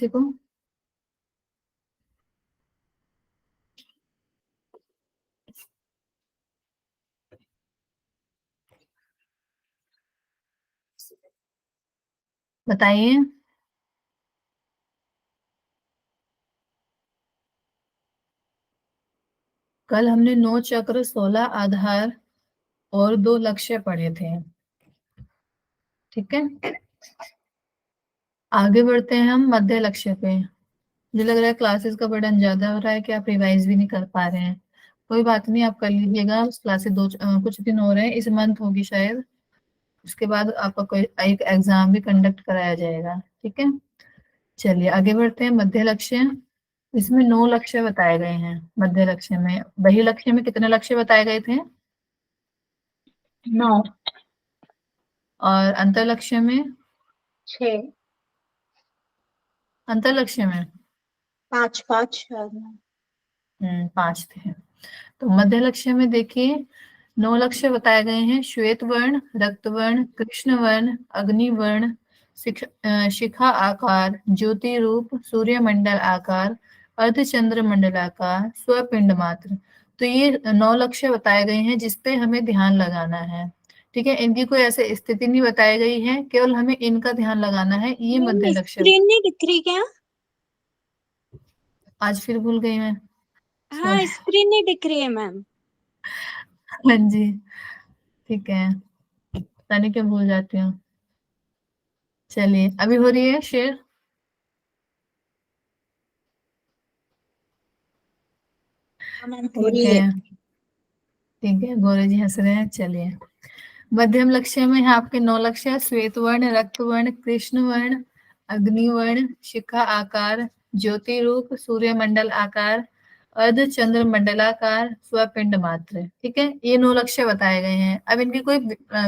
किसी को? बताइए। कल हमने 9 चक्र, 16 आधार और 2 लक्ष्य पढ़े थे। ठीक है, आगे बढ़ते हैं हम मध्य लक्ष्य पे। मुझे लग रहा है क्लासेस का बर्डन ज्यादा हो रहा है कि आप रिवाइज भी नहीं कर पा रहे हैं। कोई बात नहीं, आप कर लीजिएगा। क्लासेस कुछ दिन हो रहे हैं, इस मंथ होगी शायद। उसके बाद आपका कोई एक एग्जाम भी कंडक्ट कराया जाएगा। ठीक है, चलिए आगे बढ़ते हैं। मध्य लक्ष्य, इसमें 9 लक्ष्य बताए गए हैं। मध्य लक्ष्य में, वही लक्ष्य में कितने लक्ष्य बताए गए थे? 9। और अंतर लक्ष्य में? 6। अंतर लक्ष्य में 5 5। 5 थे। तो मध्य लक्ष्य में देखिए 9 लक्ष्य बताए गए हैं। श्वेत वर्ण, रक्त वर्ण, कृष्ण वर्ण, अग्नि वर्ण, शिखा आकार, ज्योति रूप, सूर्यमंडल आकार, अर्धचंद्र मंडलाकार, स्वपिंड मात्र। तो ये 9 लक्ष्य बताए गए हैं जिसपे हमें ध्यान लगाना है। ठीक है, इनकी कोई ऐसे स्थिति नहीं बताई गई है, केवल हमें इनका ध्यान लगाना है। ये मध्य मैम लक्ष्य। स्क्रीन नहीं दिख रही क्या? आज फिर भूल गई मैं, हाँ, सॉरी। स्क्रीन नहीं दिख रही है मैम। हाँ जी, ठीक है, पता नहीं क्यों भूल जाती हूँ। चलिए, अभी हो रही है शेयर? हाँ मैम, हो ठीक रही है, है। ठीक है, गौरव जी हंस रहे हैं। चलिए, मध्यम लक्ष्य में है आपके 9 लक्ष्य। श्वेत वर्ण, रक्त वर्ण, कृष्ण वर्ण, अग्नि वर्ण, शिखा आकार, ज्योति रूप, सूर्यमंडल आकार, अर्ध चंद्र मंडलाकार, स्वपिंड मात्र। ठीक है, ये 9 लक्ष्य बताए गए हैं। अब इनकी कोई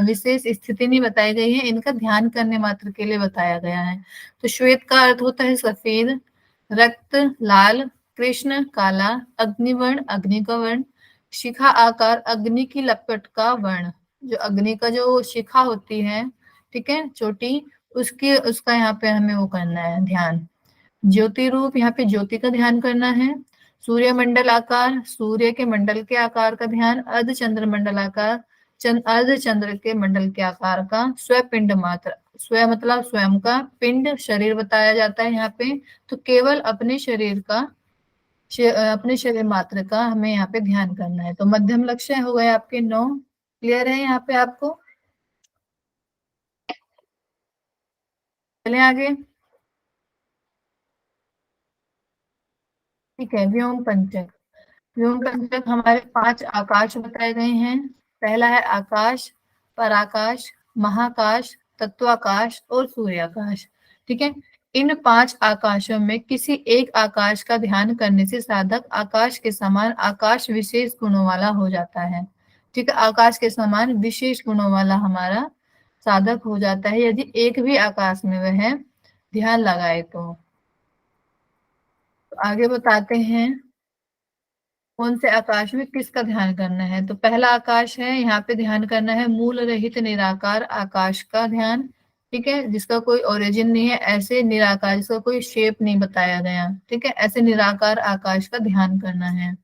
विशेष स्थिति नहीं बताई गई है, इनका ध्यान करने मात्र के लिए बताया गया है। तो श्वेत का अर्थ होता है सफेद, रक्त लाल, कृष्ण काला, अग्निवर्ण अग्नि का वर्ण, शिखा आकार अग्नि की लपट का वर्ण। जो अग्नि का जो शिखा होती है, ठीक है, चोटी, उसकी उसका यहाँ पे हमें वो करना है ध्यान। ज्योति रूप, यहाँ पे ज्योति का ध्यान करना है। सूर्य मंडल आकार, सूर्य के मंडल के आकार का ध्यान। अर्ध चंद्र मंडल आकार, अर्ध चंद्र के मंडल के आकार का। स्वपिंड मात्र, स्व मतलब स्वयं का, पिंड शरीर बताया जाता है यहाँ पे। तो केवल अपने शरीर का, अपने शरीर मात्र का हमें यहाँ पे ध्यान करना है। तो मध्यम लक्ष्य हो गए आपके 9। क्लियर है यहाँ पे आपको? चले आगे। ठीक है, व्योम पंचक। व्योम पंचक हमारे 5 आकाश बताए गए हैं। पहला है आकाश, पराकाश, महाकाश, तत्वाकाश और सूर्याकाश। ठीक है, इन 5 आकाशों में किसी एक आकाश का ध्यान करने से साधक आकाश के समान आकाश विशेष गुणों वाला हो जाता है। ठीक है, आकाश के समान विशेष गुणों वाला हमारा साधक हो जाता है यदि एक भी आकाश में वह ध्यान लगाए तो आगे बताते हैं कौन से आकाश में किसका ध्यान करना है। तो पहला आकाश है, यहाँ पे ध्यान करना है मूल रहित निराकार आकाश का ध्यान। ठीक है, जिसका कोई ओरिजिन नहीं है, ऐसे निराकार, जिसका कोई शेप नहीं बताया गया। ठीक है, ऐसे निराकार आकाश का ध्यान करना है।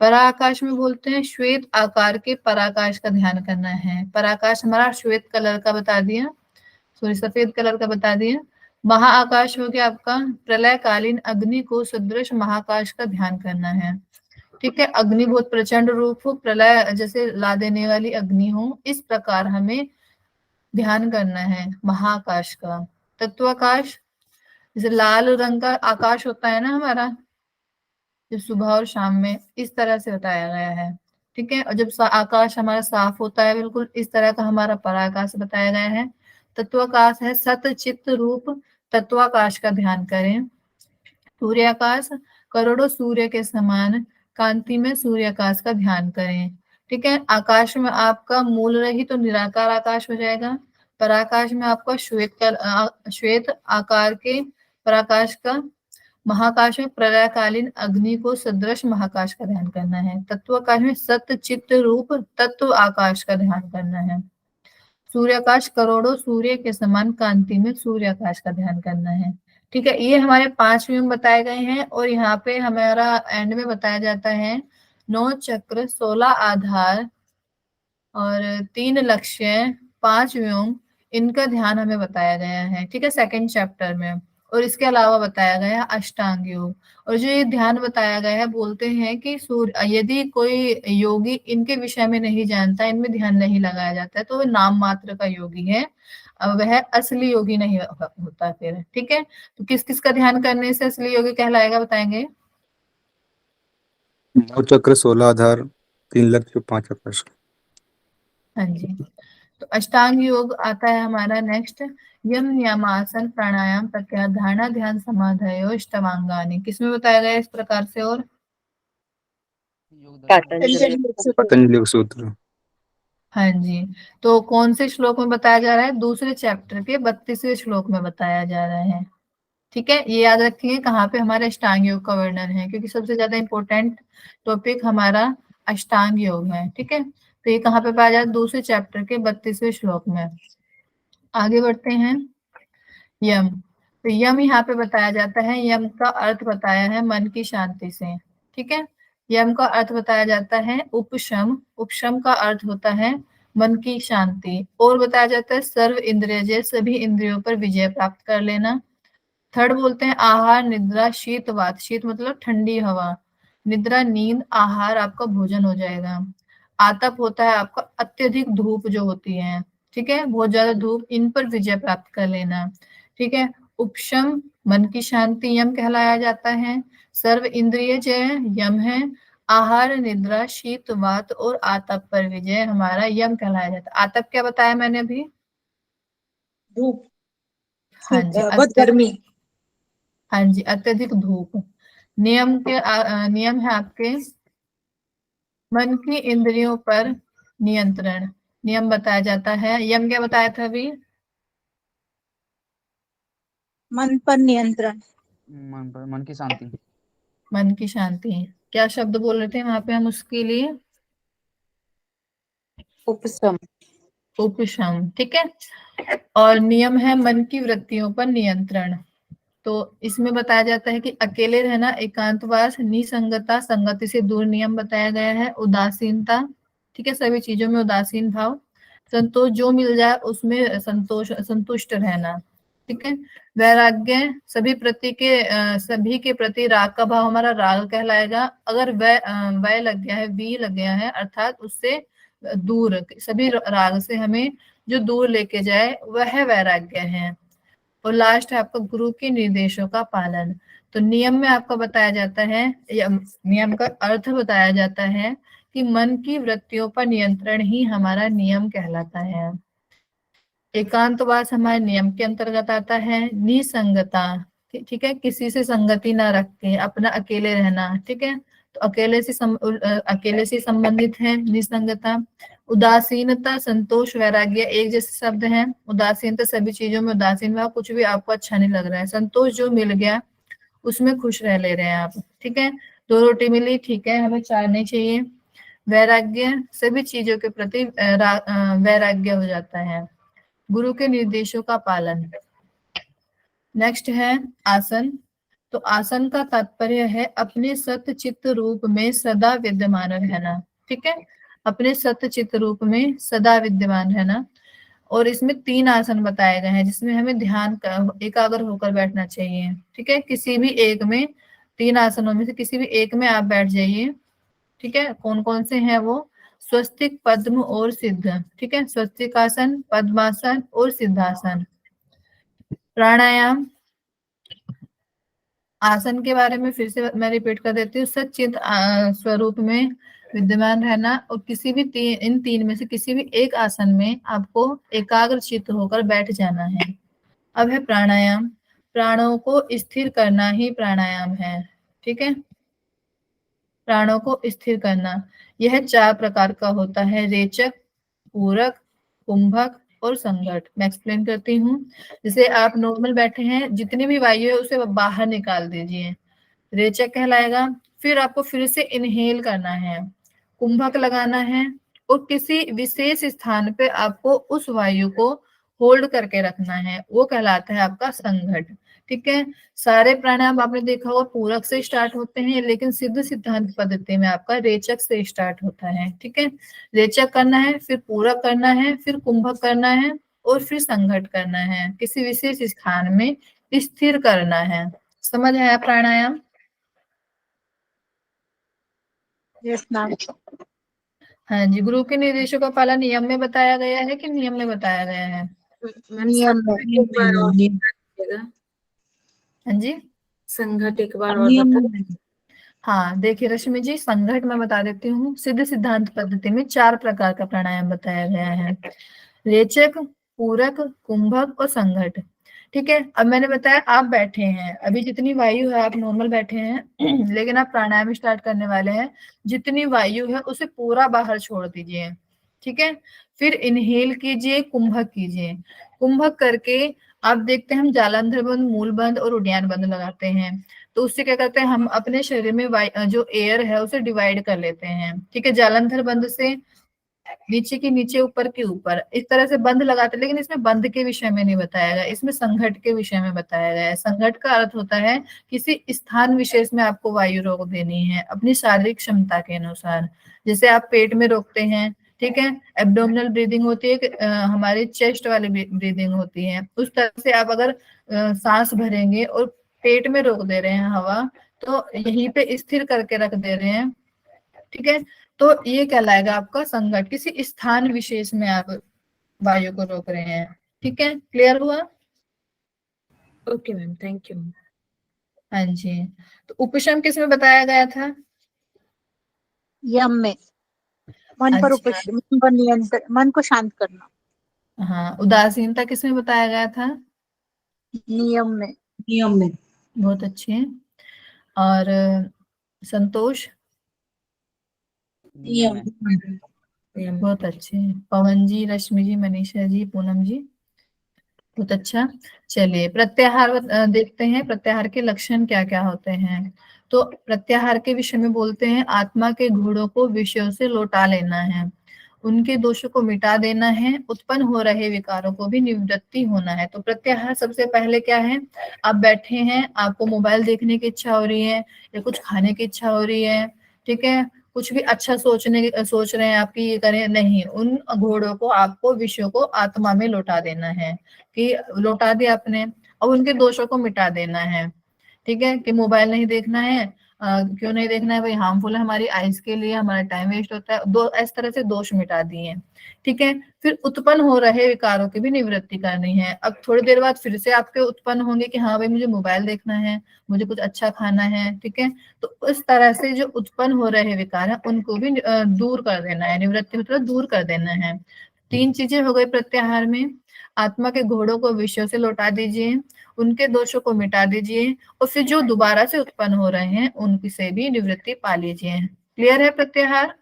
पराकाश में बोलते हैं श्वेत आकार के पराकाश का ध्यान करना है। पराकाश हमारा श्वेत कलर का बता दिया, सॉरी सफेद कलर का बता दिया। महाआकाश हो गया आपका प्रलय कालीन अग्नि को सदृश महाकाश का ध्यान करना है। ठीक है, अग्नि बहुत प्रचंड रूप हो, प्रलय जैसे ला देने वाली अग्नि हो, इस प्रकार हमें ध्यान करना है महाकाश का। तत्वाकाश, जैसे लाल रंग का आकाश होता है ना हमारा, जो सुबह और शाम में, इस तरह से बताया गया है। ठीक है, और जब आकाश हमारा साफ होता है बिल्कुल, इस तरह का हमारा पराकाश बताया गया है। तत्वाकाश है सत चित्त रूप, तत्वाकाश का ध्यान करें। सूर्याकाश, करोड़ों सूर्य के समान कांति में सूर्याकाश का ध्यान करें। ठीक है, आकाश में आपका मूल रहित तो निराकार आकाश हो जाएगा। पराकाश में आपका श्वेत आकार के पराकाश का। महाकाश में प्रलयकालीन अग्नि को सदृश महाकाश का ध्यान करना है। तत्वाकाश में सत्य चित्त रूप तत्व आकाश का ध्यान करना है। सूर्याकाश, करोड़ों सूर्य के समान कांति में सूर्याकाश का ध्यान करना है। ठीक है, ये हमारे 5 नियम बताए गए हैं और यहाँ पे हमारा एंड में बताया जाता है 9 चक्र, 16 आधार और 3 लक्ष्य, 5 व्योम, इनका ध्यान हमें बताया गया है। ठीक है, सेकंड चैप्टर में। और इसके अलावा बताया गया है अष्टांग योग। और जो ये ध्यान बताया गया है, बोलते हैं कि सूर्य, यदि कोई योगी इनके विषय में नहीं जानता, इनमें ध्यान नहीं लगाया जाता है, तो वो नाम मात्र का योगी है, वह असली योगी नहीं होता फिर। ठीक है, तो किस किस का ध्यान करने से असली योगी कहलाएगा, बताएंगे? 9 चक्र, 16 आधार, 3 लक्ष्य, 5 आकाश। हाँ जी, तो अष्टांग योग आता है हमारा नेक्स्ट। यम, नियमासन, प्राणायाम, प्रत्याहार, धारणा, ध्यान, समाधयो, अष्टांगानी। किसमें बताया गया है इस प्रकार से? और पतंजलि योग सूत्र। हाँ जी, तो कौन से श्लोक में बताया जा रहा है? दूसरे चैप्टर के 32वें श्लोक में बताया जा रहा है। ठीक है, ये याद रखिए कहाँ पे हमारे अष्टांग योग का वर्णन है, क्योंकि सबसे ज्यादा इंपॉर्टेंट टॉपिक हमारा अष्टांग योग है। ठीक है, तो ये कहाँ पे पाया जाता है? दूसरे चैप्टर के 32वें श्लोक में। आगे बढ़ते हैं। यम, तो यम यहाँ पे बताया जाता है, यम का अर्थ बताया है मन की शांति से। ठीक है, यम का अर्थ बताया जाता है उपशम, उपशम का अर्थ होता है मन की शांति। और बताया जाता है सर्व इंद्रिय, सभी इंद्रियों पर विजय प्राप्त कर लेना। थर्ड बोलते हैं आहार, निद्रा, शीत, वात। शीत मतलब ठंडी हवा, निद्रा नींद, आहार आपका भोजन हो जाएगा। आतप होता है आपका अत्यधिक धूप जो होती है, ठीक है, बहुत ज्यादा धूप, इन पर विजय प्राप्त कर लेना। ठीक है, उपशम मन की शांति यम कहलाया जाता है। सर्व इंद्रिय जय यम है। आहार, निद्रा, शीत, वात और आतप पर विजय हमारा यम कहलाया जाता है। आतप क्या बताया मैंने अभी? धूप, हाँ जी, बहुत गर्मी। हाँ जी, अत्यधिक धूप। नियम के नियम है आपके मन की इंद्रियों पर नियंत्रण, नियम बताया जाता है। यम क्या बताया था अभी? मन पर नियंत्रण। मन की शांति। मन की शांति। क्या शब्द बोल रहे थे वहां पे हम उसके लिए? उपशम। उपशम, ठीक है। और नियम है मन की वृत्तियों पर नियंत्रण। तो इसमें बताया जाता है कि अकेले रहना, एकांतवास, निसंगता, संगति से दूर नियम बताया गया है। उदासीनता, ठीक है, सभी चीजों में उदासीन भाव। संतोष, जो मिल जाए उसमें संतुष्ट रहना। ठीक है, वैराग्य, सभी के प्रति राग का भाव हमारा राग कहलाएगा। अगर वै लग गया है, वी लग गया है, अर्थात उससे दूर, सभी राग से हमें जो दूर लेके जाए वह वैराग्य है। और लास्ट है आपका गुरु के निर्देशों का पालन। तो नियम में आपका बताया जाता है, नियम का अर्थ बताया जाता है कि मन की वृत्तियों पर नियंत्रण ही हमारा नियम कहलाता है। एकांतवास हमारे नियम के अंतर्गत आता है। निसंगता, ठीक है, किसी से संगति ना रख के अपना अकेले रहना। ठीक है, तो अकेले से संबंधित है निसंगता। उदासीनता, संतोष, वैराग्य एक जैसे शब्द हैं। उदासीनता, सभी चीजों में उदासीन भाव, कुछ भी आपको अच्छा नहीं लग रहा है। संतोष, जो मिल गया उसमें खुश रह ले रहे हैं आप। ठीक है, 2 रोटी मिली, ठीक है, हमें 4 नहीं चाहिए। वैराग्य, सभी चीजों के प्रति वैराग्य हो जाता है। गुरु के निर्देशों का पालन। नेक्स्ट है आसन। तो आसन का तात्पर्य है अपने सत्य चित्त रूप में सदा विद्यमान रहना। ठीक है, अपने सत्य चित्त रूप में सदा विद्यमान रहना। और इसमें 3 आसन बताए गए हैं जिसमें हमें ध्यान एकाग्र होकर बैठना चाहिए। ठीक है, किसी भी एक में, 3 आसनों में से किसी भी एक में आप बैठ जाइए। ठीक है, कौन कौन से हैं वो? स्वस्तिक, पद्म और सिद्ध। ठीक है, स्वस्तिक आसन, पद्मासन और सिद्धासन। प्राणायाम, आसन के बारे में फिर से मैं रिपीट कर देती हूँ। सच्चित स्वरूप में विद्यमान रहना, और किसी भी इन 3 में से किसी भी एक आसन में आपको एकाग्र चित्त होकर बैठ जाना है। अब है प्राणायाम। प्राणों को स्थिर करना ही प्राणायाम है। ठीक है, प्राणों को स्थिर करना, यह 4 प्रकार का होता है। रेचक, पूरक, कुंभक और संघट। मैं एक्सप्लेन करती हूँ। जैसे आप नॉर्मल बैठे हैं, जितनी भी वायु है उसे बाहर निकाल दीजिए, रेचक कहलाएगा। फिर आपको फिर से इनहेल करना है, कुंभक लगाना है, और किसी विशेष स्थान पे आपको उस वायु को होल्ड करके रखना है, वो कहलाता है आपका संघट। ठीक है। सारे प्राणायाम आपने देखा होगा पूरक से स्टार्ट होते हैं, लेकिन सिद्ध सिद्धांत पद्धति में आपका रेचक से स्टार्ट होता है। ठीक है, रेचक करना है, फिर पूरक करना है, फिर कुंभक करना है, और फिर संघट करना है, किसी विशेष स्थान में स्थिर करना है। समझ आया प्राणायाम? Yes ma'am. हाँ जी, गुरु के निर्देशों का पालन नियम में बताया गया है कि नियम में बताया गया है? नियम में। एक बार और बताइएगा। हाँ जी, संघट एक बार और नियम बता। में। हाँ देखिए रश्मि जी, संघट में बता देती हूँ। सिद्ध सिद्धांत पद्धति में 4 प्रकार का प्राणायाम बताया गया है, रेचक, पूरक, कुंभक और संघट। ठीक है, अब मैंने बताया आप बैठे हैं, अभी जितनी वायु है आप नॉर्मल बैठे हैं लेकिन आप प्राणायाम स्टार्ट करने वाले हैं, जितनी वायु है उसे पूरा बाहर छोड़ दीजिए। ठीक है, फिर इनहेल कीजिए, कुंभक कीजिए। कुंभक करके आप देखते हैं हम जालंधर बंद, मूल बंद और उद्यान बंद लगाते हैं, तो उससे क्या करते हैं हम अपने शरीर में जो एयर है उसे डिवाइड कर लेते हैं। ठीक है, जालंधर बंद से नीचे की नीचे, ऊपर की ऊपर, इस तरह से बंद लगाते हैं, लेकिन इसमें बंद के विषय में नहीं बताया गया, इसमें संघट के विषय में बताया गया है। संघट का अर्थ होता है किसी स्थान विशेष में आपको वायु रोक देनी है अपनी शारीरिक क्षमता के अनुसार। जैसे आप पेट में रोकते हैं, ठीक है, एब्डोमिनल ब्रीदिंग होती है, हमारी चेस्ट वाली ब्रीदिंग होती है, उस तरह से आप अगर सांस भरेंगे और पेट में रोक दे रहे हैं हवा, तो यहीं पे स्थिर करके रख दे रहे हैं, ठीक है, तो ये कहलाएगा आपका संघट, किसी स्थान विशेष में आप वायु को रोक रहे हैं। ठीक है, क्लियर हुआ? Okay ma'am, thank you. हाँ जी, तो उपशम किस में बताया गया था? यम में। मन पर अच्छा, मन पर नियंत्रण, मन को शांत करना। हाँ, उदासीनता किस में बताया गया था? नियम में। नियम में। बहुत अच्छे। और संतोष? नियम में। नियम। बहुत अच्छे। पवन जी, रश्मि जी, मनीषा जी, पूनम जी, बहुत अच्छा। चलिए प्रत्याहार देखते हैं, प्रत्याहार के लक्षण क्या क्या होते हैं। तो प्रत्याहार के विषय में बोलते हैं, आत्मा के घोड़ों को विषयों से लौटा लेना है, उनके दोषों को मिटा देना है, उत्पन्न हो रहे विकारों को भी निवृत्ति होना है। तो प्रत्याहार सबसे पहले क्या है, आप बैठे हैं, आपको मोबाइल देखने की इच्छा हो रही है या कुछ खाने की इच्छा हो रही है, ठीक है, कुछ भी अच्छा सोच रहे हैं आपकी, ये करें नहीं, उन घोड़ों को आपको विषयों को आत्मा में लौटा देना है, कि लौटा दिया आपने, अब उनके दोषों को मिटा देना है। ठीक है, कि मोबाइल नहीं देखना है, क्यों नहीं देखना है भाई, हार्मफुल है हमारी आइज के लिए, हमारा टाइम वेस्ट होता है, दो इस तरह से दोष मिटा दिए। ठीक है, फिर उत्पन्न हो रहे विकारों की भी निवृत्ति करनी है। अब थोड़ी देर बाद फिर से आपके उत्पन्न होंगे कि हाँ भाई मुझे मोबाइल देखना है, मुझे कुछ अच्छा खाना है, ठीक है, तो इस तरह से जो उत्पन्न हो रहे विकार है उनको भी दूर कर देना है, निवृत्ति मतलब दूर कर देना है। 3 चीजें हो गई प्रत्याहार में, आत्मा के घोड़ों को विषयों से लौटा दीजिए, उनके दोषों को मिटा दीजिए, और फिर जो दोबारा से उत्पन्न हो रहे हैं उनकी से भी निवृत्ति पा लीजिए। क्लियर है प्रत्याहार?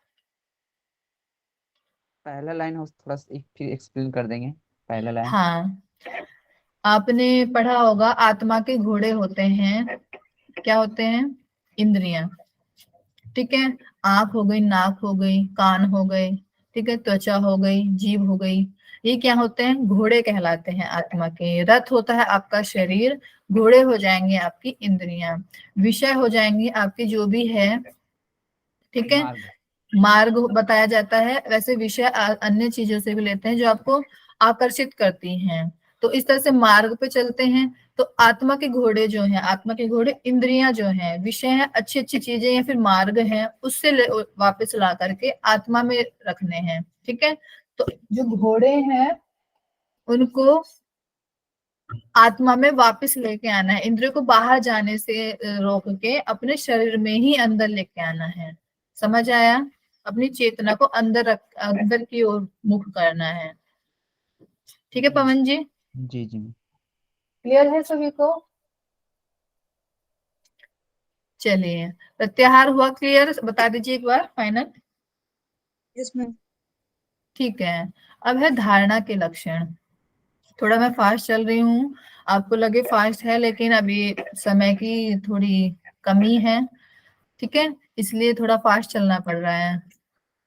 पहला लाइन हो थोड़ा फिर एक्सप्लेन कर देंगे पहला लाइन। हाँ, आपने पढ़ा होगा आत्मा के घोड़े होते हैं, क्या होते हैं? इंद्रियां। ठीक है, आंख हो गई, नाक हो गई, कान हो गए, ठीक है, त्वचा हो गई, जीभ हो गई, ये क्या होते हैं? घोड़े कहलाते हैं आत्मा के। रथ होता है आपका शरीर, घोड़े हो जाएंगे आपकी इंद्रियां, विषय हो जाएंगी आपकी जो भी है, ठीक है, मार्ग। मार्ग बताया जाता है। वैसे विषय अन्य चीजों से भी लेते हैं जो आपको आकर्षित करती हैं, तो इस तरह से मार्ग पे चलते हैं। तो आत्मा के घोड़े जो हैं, आत्मा के घोड़े इंद्रियां जो हैं, विषय है, अच्छी अच्छी चीजें या फिर मार्ग है, उससे वापस ला करके आत्मा में रखने हैं। ठीक है, तो जो घोड़े हैं उनको आत्मा में वापस लेके आना है, इंद्रियों को बाहर जाने से रोक के अपने शरीर में ही अंदर लेके आना है। समझ आया? अपनी चेतना को अंदर की ओर मुख करना है। ठीक है पवन जी, जी जी। क्लियर है सभी को? चलिए, प्रत्याहार हुआ क्लियर? बता दीजिए एक बार फाइनल। Yes ma'am. ठीक है, अब है धारणा के लक्षण। थोड़ा मैं फास्ट चल रही हूँ, आपको लगे फास्ट है, लेकिन अभी समय की थोड़ी कमी है, ठीक है, इसलिए थोड़ा फास्ट चलना पड़ रहा है।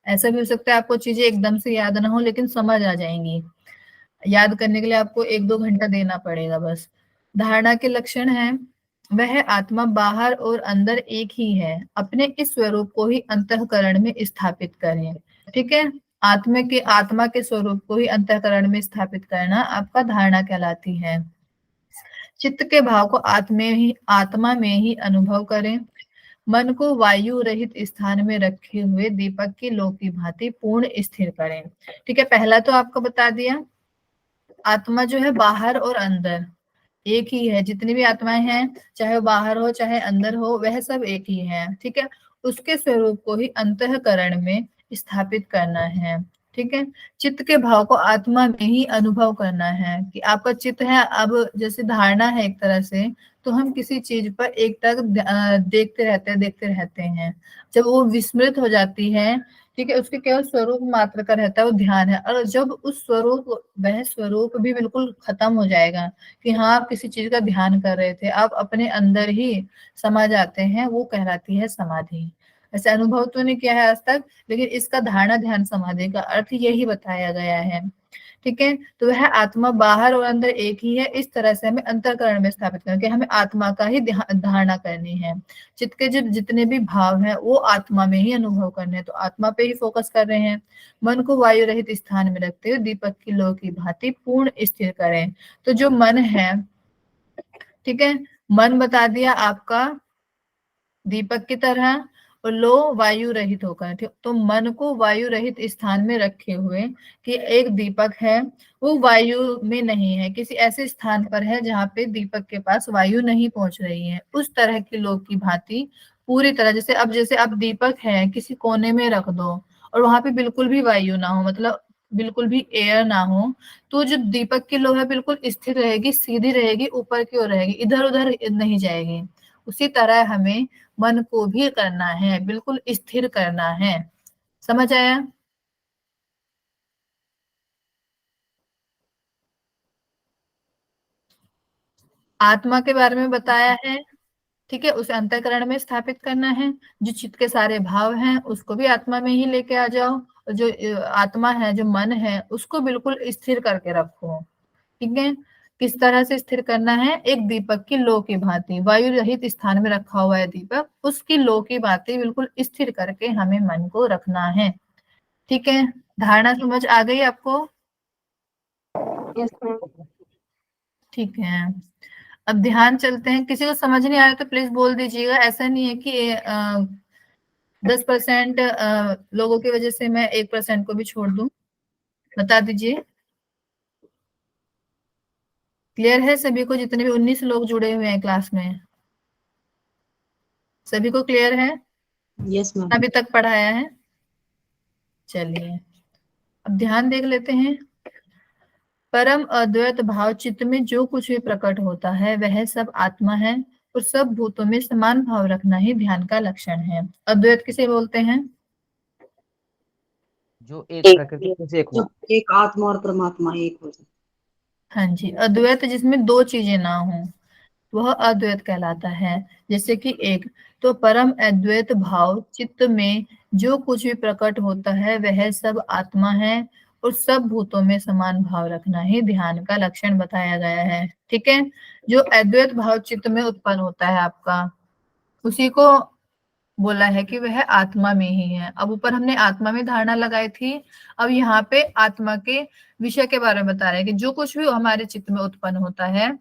ऐसा भी हो सकता है आपको चीजें एकदम से याद ना हो, लेकिन समझ आ जाएंगी। याद करने के लिए आपको 1-2 घंटा देना पड़ेगा बस। धारणा के लक्षण है, वह आत्मा बाहर और अंदर एक ही है, अपने इस स्वरूप को ही अंतःकरण में स्थापित करें। ठीक है, आत्मा के स्वरूप को ही अंतःकरण में स्थापित करना आपका धारणा कहलाती है। चित्त के भाव को आत्मा में ही अनुभव करें। मन को वायु रहित स्थान में रखे हुए दीपक की लौ की भांति पूर्ण स्थिर करें। ठीक है, पहला तो आपको बता दिया, आत्मा जो है बाहर और अंदर एक ही है, जितनी भी आत्माएं हैं चाहे वो बाहर हो चाहे अंदर हो वह सब एक ही है। ठीक है, उसके स्वरूप को ही अंतःकरण में स्थापित करना है। ठीक है, चित्त के भाव को आत्मा में ही अनुभव करना है कि आपका चित्त है, अब जैसे धारणा है एक तरह से, तो हम किसी चीज पर एक तक देखते रहते हैं, जब वो विस्मृत हो जाती है, ठीक है, उसके केवल स्वरूप मात्र का रहता है वो ध्यान है, और जब वह स्वरूप भी बिल्कुल खत्म हो जाएगा कि हाँ आप किसी चीज का ध्यान कर रहे थे, आप अपने अंदर ही समा जाते हैं, वो कहलाती है समाधि। ऐसे अनुभव तो नहीं किया है आज तक, लेकिन इसका धारणा ध्यान समाधि का अर्थ यही बताया गया है। ठीक है, तो वह आत्मा बाहर और अंदर एक ही है, इस तरह से हमें अंतःकरण में स्थापित करके हमें आत्मा का ही धारणा करनी है। चित्त के जितने भी भाव हैं वो आत्मा में ही अनुभव करने हैं, तो आत्मा पे ही फोकस कर रहे हैं। मन को वायु रहित स्थान में रखते हुए दीपक की लौ की भांति पूर्ण स्थिर करें। तो जो मन है, ठीक है, मन बता दिया आपका दीपक की तरह, और लो वायु रहित होकर, ठीक, तो मन को वायु रहित स्थान में रखे हुए कि एक दीपक है वो वायु में नहीं है, किसी ऐसे स्थान पर है जहाँ पे दीपक के पास वायु नहीं पहुंच रही है, उस तरह की लो की भांति पूरी तरह, जैसे अब दीपक है किसी कोने में रख दो और वहां पे बिल्कुल भी वायु ना हो, मतलब बिल्कुल भी एयर ना हो, तो जो दीपक की लो है बिल्कुल स्थिर रहेगी, सीधी रहेगी, ऊपर की ओर रहेगी, इधर उधर नहीं जाएगी। उसी तरह हमें मन को भी करना है, बिल्कुल स्थिर करना है। समझ आया? आत्मा के बारे में बताया है, ठीक है, उसे अंतःकरण में स्थापित करना है। जो चित्त के सारे भाव हैं उसको भी आत्मा में ही लेके आ जाओ, और जो आत्मा है, जो मन है, उसको बिल्कुल स्थिर करके रखो। ठीक है, किस तरह से स्थिर करना है? एक दीपक की लो की भांति, वायु रहित स्थान में रखा हुआ है दीपक, उसकी लो की भांति बिल्कुल स्थिर करके हमें मन को रखना है। ठीक है, धारणा समझ आ गई आपको? Yes ma'am. ठीक है, अब ध्यान चलते हैं। किसी को समझ नहीं आया तो प्लीज बोल दीजिएगा, ऐसा नहीं है कि 10% लोगों की वजह से मैं 1% को भी छोड़ दूं। बता दीजिए, क्लियर है सभी को? जितने भी 19 लोग जुड़े हुए हैं क्लास में, सभी को क्लियर है? Yes ma'am. अभी तक पढ़ाया है? चलिए अब ध्यान देख लेते हैं। परम अद्वैत भाव चित्त में जो कुछ भी प्रकट होता है वह सब आत्मा है, और सब भूतों में समान भाव रखना ही ध्यान का लक्षण है। अद्वैत किसे बोलते हैं? जो एक प्रकृति से एक हो। जो एक आत्मा और परमात्मा एक हो जाए। हाँ जी, अद्वैत जिसमें दो चीजें ना हो वह अद्वैत कहलाता है। जैसे कि एक तो परम अद्वैत भाव चित्त में जो कुछ भी प्रकट होता है वह सब आत्मा है, और सब भूतों में समान भाव रखना ही ध्यान का लक्षण बताया गया है। ठीक है, जो अद्वैत भाव चित्त में उत्पन्न होता है आपका, उसी को बोला है कि वह आत्मा में ही है। अब ऊपर हमने आत्मा में धारणा लगाई थी, अब यहाँ पे आत्मा के विषय के बारे में बता रहे हैं कि जो कुछ भी हमारे चित्त में उत्पन्न होता है,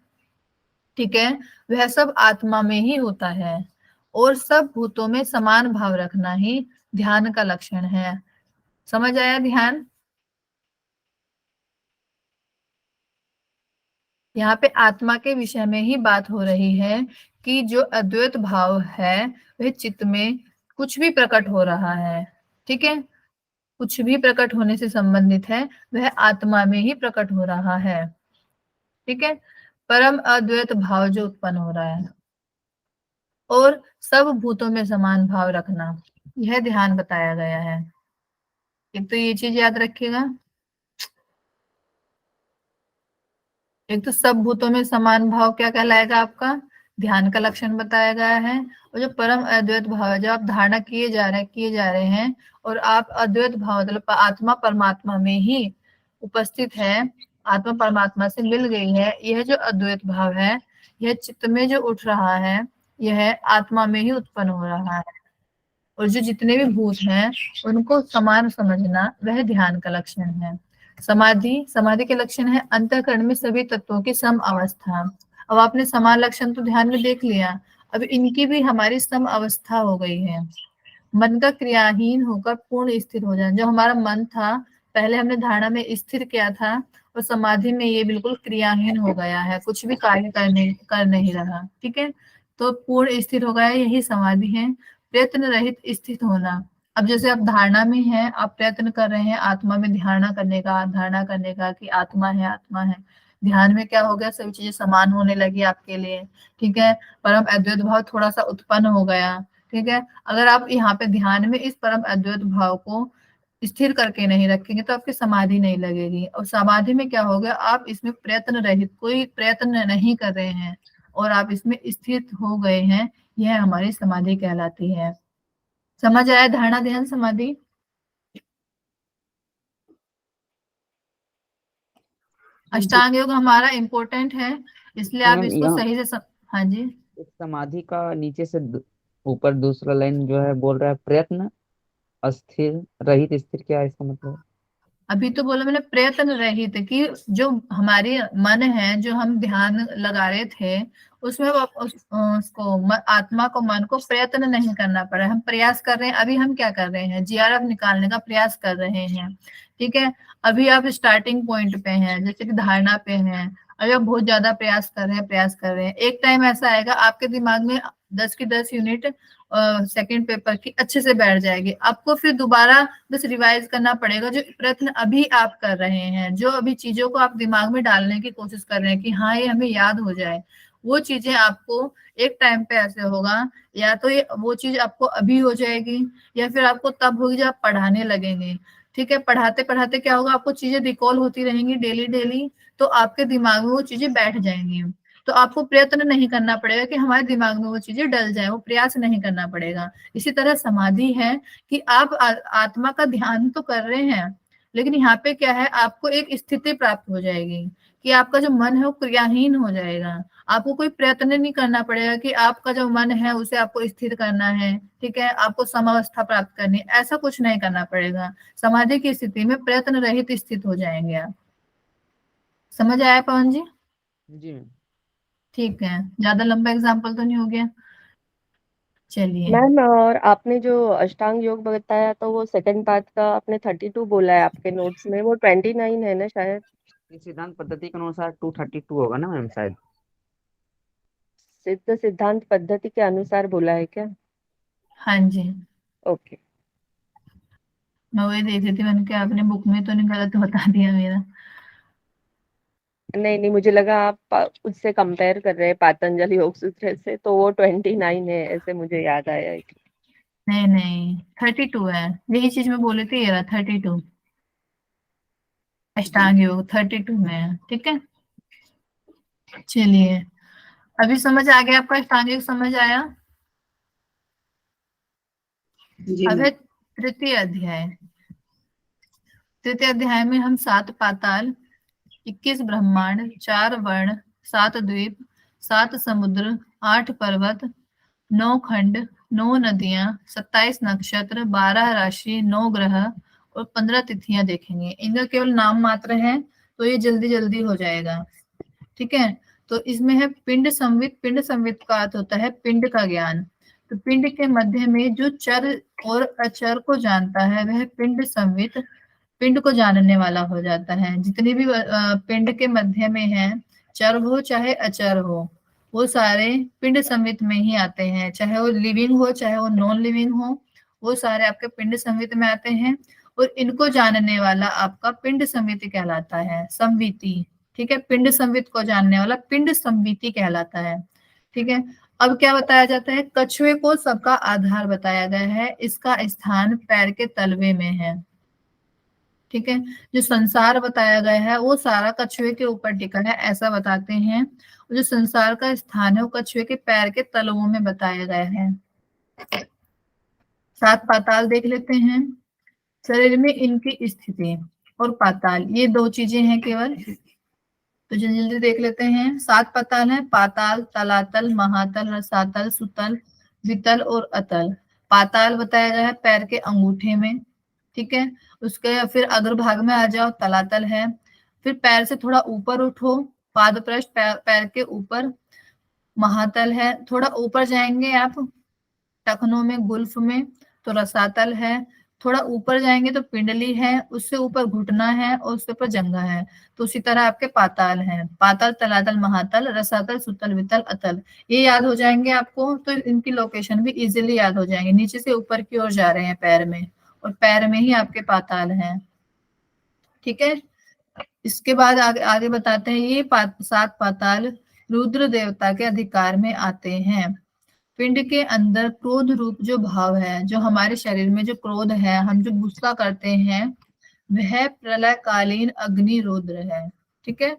ठीक है, वह सब आत्मा में ही होता है, और सब भूतों में समान भाव रखना ही ध्यान का लक्षण है। समझ आया ध्यान? यहाँ पे आत्मा के विषय में ही बात हो रही है कि जो अद्वैत भाव है वह चित्त में कुछ भी प्रकट हो रहा है, ठीक है, कुछ भी प्रकट होने से संबंधित है वह आत्मा में ही प्रकट हो रहा है। ठीक है, परम अद्वैत भाव जो उत्पन्न हो रहा है, और सब भूतों में समान भाव रखना, यह ध्यान बताया गया है। एक तो ये चीज याद रखिएगा, एक तो सब भूतों में समान भाव क्या कहलाएगा आपका? ध्यान का लक्षण बताया गया है। और जो परम अद्वैत भाव है, जो आप धारणा किए जा रहे हैं, और आप अद्वैत भाव मतलब आत्मा परमात्मा में ही उपस्थित है, आत्मा परमात्मा से मिल गई है, यह जो अद्वैत भाव है यह चित्त में जो उठ रहा है यह आत्मा में ही उत्पन्न हो रहा है। और जो जितने भी भूत हैं उनको समान समझना वह ध्यान का लक्षण है। समाधि के लक्षण है अंतःकरण में सभी तत्वों की सम अवस्था। अब आपने समान लक्षण तो ध्यान में देख लिया, अब इनकी भी हमारी सम अवस्था हो गई है। मन का क्रियाहीन होकर पूर्ण स्थिर हो जाना। जो हमारा मन था पहले हमने धारणा में स्थिर किया था और समाधि में ये बिल्कुल क्रियाहीन हो गया है, कुछ भी कार्य कर नहीं रहा। ठीक है, तो पूर्ण स्थिर हो गया, यही समाधि है। प्रयत्न रहित स्थित होना। अब जैसे आप धारणा में हैं, आप प्रयत्न कर रहे हैं आत्मा में धारणा करने का कि आत्मा है आत्मा है। ध्यान में क्या हो गया, सभी चीजें समान होने लगी आपके लिए। ठीक है, परम अद्वैत भाव थोड़ा सा उत्पन्न हो गया। ठीक है, अगर आप यहाँ पे ध्यान में इस परम अद्वैत भाव को स्थिर करके नहीं रखेंगे तो आपकी समाधि नहीं लगेगी। और समाधि में क्या होगा, आप इसमें प्रयत्न रहित, कोई प्रयत्न नहीं कर रहे हैं और आप इसमें स्थित हो गए हैं, यह हमारी समाधि कहलाती है। समझ आया धारणा ध्यान समाधि? अष्टांग योग हमारा इम्पोर्टेंट है, इसलिए आप मैम इसको यहाँ सही से हाँ जी, इस समाधि का नीचे से ऊपर दूसरा लाइन जो है बोल रहा है प्रयत्न अस्थिर रहित स्थिर, क्या है इसका मतलब? अभी तो बोला मैंने प्रयत्न रहित, कि जो हमारी मन है, जो हम ध्यान लगा रहे थे उसमें उसको आत्मा को, मन को प्रयत्न नहीं करना पड़ा। हम प्रयास कर रहे हैं, अभी हम क्या कर रहे हैं, जीआरएफ निकालने का प्रयास कर रहे हैं। ठीक है, अभी आप स्टार्टिंग पॉइंट पे हैं, जैसे कि धारणा पे हैं। अभी आप बहुत ज्यादा प्रयास कर रहे हैं, एक टाइम ऐसा आएगा आपके दिमाग में 10 की 10 यूनिट सेकंड पेपर की अच्छे से बैठ जाएगी। आपको फिर दोबारा बस रिवाइज करना पड़ेगा। जो प्रयत्न अभी आप कर रहे हैं, जो अभी चीजों को आप दिमाग में डालने की कोशिश कर रहे हैं कि हाँ ये हमें याद हो जाए, वो चीजें आपको एक टाइम पे ऐसे होगा, या तो ये वो चीज आपको अभी हो जाएगी या फिर आपको तब होगी जब आप पढ़ाने लगेंगे। ठीक है, पढ़ाते पढ़ाते क्या होगा, आपको चीजें रिकॉल होती रहेंगी डेली डेली, तो आपके दिमाग में वो चीजें बैठ जाएंगी। तो आपको प्रयत्न नहीं करना पड़ेगा कि हमारे दिमाग में वो चीजें डल जाए, वो प्रयास नहीं करना पड़ेगा। इसी तरह समाधि है कि आप आत्मा का ध्यान तो कर रहे हैं, लेकिन यहाँ पे क्या है, आपको एक स्थिति प्राप्त हो जाएगी कि आपका जो मन है वो क्रियाहीन हो जाएगा। आपको कोई प्रयत्न नहीं करना पड़ेगा कि आपका जो मन है उसे आपको स्थिर करना है। ठीक है, आपको समावस्था प्राप्त करनी है, ऐसा कुछ नहीं करना पड़ेगा। समाधि की स्थिति में प्रयत्न रहित स्थित हो जाएंगे आप। समझ आया पवन जी? जी मैम। ठीक है, ज्यादा लंबा एग्जाम्पल तो नहीं हो गया? चलिए। मैम, और आपने जो अष्टांग योग बताया तो वो सेकंड पार्ट का आपने 32 बोला है आपके नोट्स में, वो 29 है ना शायद? इस सिद्धांत पद्धति के अनुसार 232 होगा ना मैम शायद। सिद्ध सिद्धांत पद्धति के अनुसार बोला है क्या? हाँ जी, ओके। मैं वही देख रही थी, मैंने कहा आपने बुक में तो नहीं गलत बता दिया मेरा। नहीं नहीं, मुझे लगा आप उससे कंपेयर कर रहे हैं पातंजलि योग सूत्र से, तो वो 29 है ऐसे मुझे याद आया है। नहीं नहीं, 32 है, यही चीज मैं बोली थी, ये रहा 32। जी अष्टांग योग 32 में है। ठीक है, चलिए, अभी समझ आ गया आपका, अष्टांग योग समझ आया? जी अब है मैम। तृतीय अध्याय। तृतीय अध्याय में हम 7 पाताल, 21 ब्रह्मांड, 4 वर्ण, 7 द्वीप, 7 समुद्र, 8 पर्वत, 9 खंड, 9 नदियां, 27 नक्षत्र, 12 राशि, 9 ग्रह और 15 तिथियां देखेंगे। इनका केवल नाम मात्र है, तो ये जल्दी जल्दी हो जाएगा। ठीक है, तो इसमें है पिंड संवित। पिंड संवित का अर्थ होता है पिंड का ज्ञान। तो पिंड के मध्य में जो चर और अचर को जानता है वह पिंड संवित, पिंड को जानने वाला हो जाता है। जितने भी पिंड के मध्य में है, चर हो चाहे अचर हो, वो सारे पिंड संवित में ही आते हैं। चाहे वो लिविंग हो चाहे वो नॉन लिविंग हो, वो सारे आपके पिंड संवित में आते हैं। और इनको जानने वाला आपका पिंड संवित कहलाता है, संविति। ठीक है, पिंड संवित को जानने वाला पिंड संविति कहलाता है। ठीक है, अब क्या बताया जाता है, कछुए को सबका आधार बताया गया है, इसका स्थान पैर के तलवे में है। ठीक है, जो संसार बताया गया है वो सारा कछुए के ऊपर टिका है, ऐसा बताते हैं। जो संसार का स्थान है वो कछुए के पैर के तलवों में बताया गया है। 7 पाताल देख लेते हैं। शरीर में इनकी स्थिति और पाताल, ये 2 चीजें हैं केवल। तो जल्दी जल्दी देख लेते हैं। 7 पाताल है, पाताल, तलातल, महातल, रसातल, सुतल, वितल और अतल। पाताल बताया गया है पैर के अंगूठे में, ठीक है। उसके फिर अग्रभाग में आ जाओ, तलातल है। फिर पैर से थोड़ा ऊपर उठो, पाद पृष्ठ पैर के ऊपर, महातल है। थोड़ा ऊपर जाएंगे आप टखनों में, गुल्फ में, तो रसातल है। थोड़ा ऊपर जाएंगे तो पिंडली है, उससे ऊपर घुटना है और उसके ऊपर जंघा है। तो उसी तरह आपके पाताल हैं, पाताल, तलातल, महातल, रसातल, सुतल, वितल, अतल। ये याद हो जाएंगे आपको, तो इनकी लोकेशन भी इजीली याद हो जाएंगे। नीचे से ऊपर की ओर जा रहे हैं पैर में, और पैर में ही आपके पाताल हैं, ठीक है। इसके बाद आगे आगे बताते हैं, ये 7 पाताल रुद्र देवता के अधिकार में आते हैं। पिंड के अंदर क्रोध रूप जो भाव है, जो हमारे शरीर में जो क्रोध है, हम जो गुस्सा करते हैं, वह प्रलयकालीन अग्नि रुद्र है, ठीक है।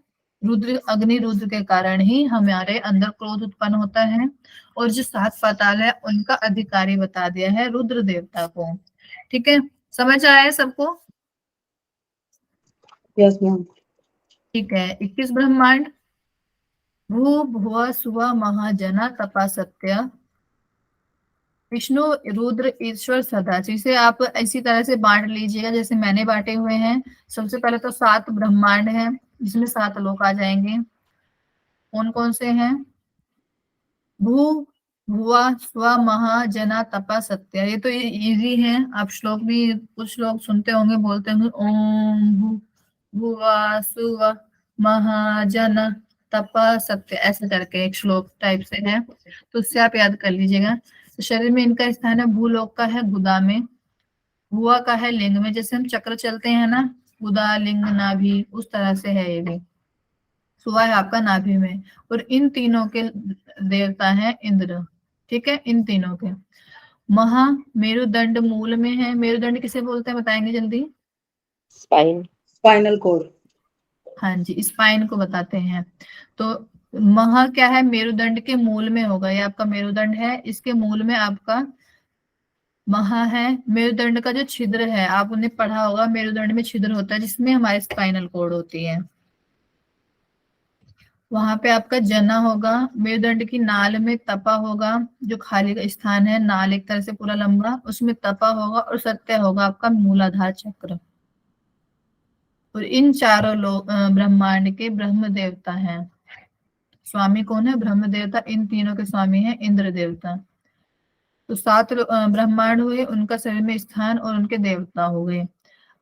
रुद्र, अग्नि रुद्र के कारण ही हमारे अंदर क्रोध उत्पन्न होता है। और जो 7 पाताल है उनका अधिकारी बता दिया है रुद्र देवता को, ठीक है। समझ आया है सबको? Yes ma'am. ठीक है। 21 ब्रह्मांड, भू भुव सुव महाजना तपा सत्य, विष्णु, रुद्र, ईश्वर, सदाशिव। इसे आप इसी तरह से बांट लीजिएगा जैसे मैंने बांटे हुए हैं। सबसे पहले तो 7 ब्रह्मांड हैं, जिसमें 7 लोक आ जाएंगे। कौन कौन से हैं? भू भुवा स्व महा जना तपा सत्य। ये तो इजी है, आप श्लोक भी कुछ लोग सुनते होंगे, बोलते होंगे, ओम भू भुवा सुव महाजन तपा सत्य, ऐसे करके एक श्लोक टाइप से है, तो उससे आप याद कर लीजिएगा। तो शरीर में इनका स्थान है, भूलोक का है गुदा में, भुआ का है लिंग में, जैसे हम चक्र चलते हैं ना, गुदा, लिंग, नाभि, उस तरह से है ये भी। सुवा है आपका नाभि में। और इन तीनों के देवता है इंद्र, ठीक है, इन तीनों के। महा मेरुदंड मूल में है। मेरुदंड किसे बोलते हैं, बताएंगे जल्दी? स्पाइन। Spinal cord. हाँ जी, स्पाइन को बताते हैं। तो महा क्या है, मेरुदंड के मूल में होगा, ये आपका मेरुदंड है, इसके मूल में आपका महा है। मेरुदंड का जो छिद्र है, आपने पढ़ा होगा, मेरुदंड में छिद्र होता है जिसमें हमारे स्पाइनल कोड होती है, वहां पे आपका जना होगा। मेरुदंड की नाल में तपा होगा, जो खाली का स्थान है, नाल एक तरह से पूरा लंबा, उसमें तपा होगा। और सत्य होगा आपका मूलाधार चक्र। और इन चारों लोग ब्रह्मांड के ब्रह्म देवता हैं। स्वामी कौन है? ब्रह्म देवता। इन तीनों के स्वामी हैं इंद्र देवता। तो 7 ब्रह्मांड हुए, उनका शरीर में स्थान और उनके देवता हो गए।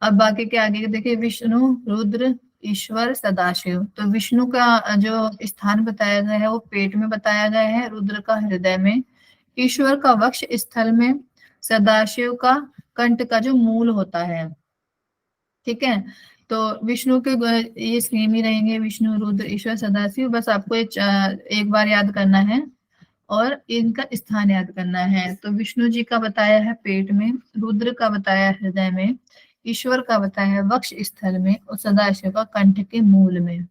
अब बाकी के आगे देखिए, विष्णु, रुद्र, ईश्वर, सदाशिव। तो विष्णु का जो स्थान बताया गया है वो पेट में बताया गया है, रुद्र का हृदय में, ईश्वर का वक्ष स्थल में, सदाशिव का कंठ का जो मूल होता है, ठीक है। तो विष्णु के ये सेम ही रहेंगे, विष्णु, रुद्र, ईश्वर, सदाशिव। बस आपको एक बार याद करना है और इनका स्थान याद करना है। तो विष्णु जी का बताया है पेट में, रुद्र का बताया है हृदय में, ईश्वर का बताया है वक्ष स्थल में, और सदाशिव का कंठ के मूल में,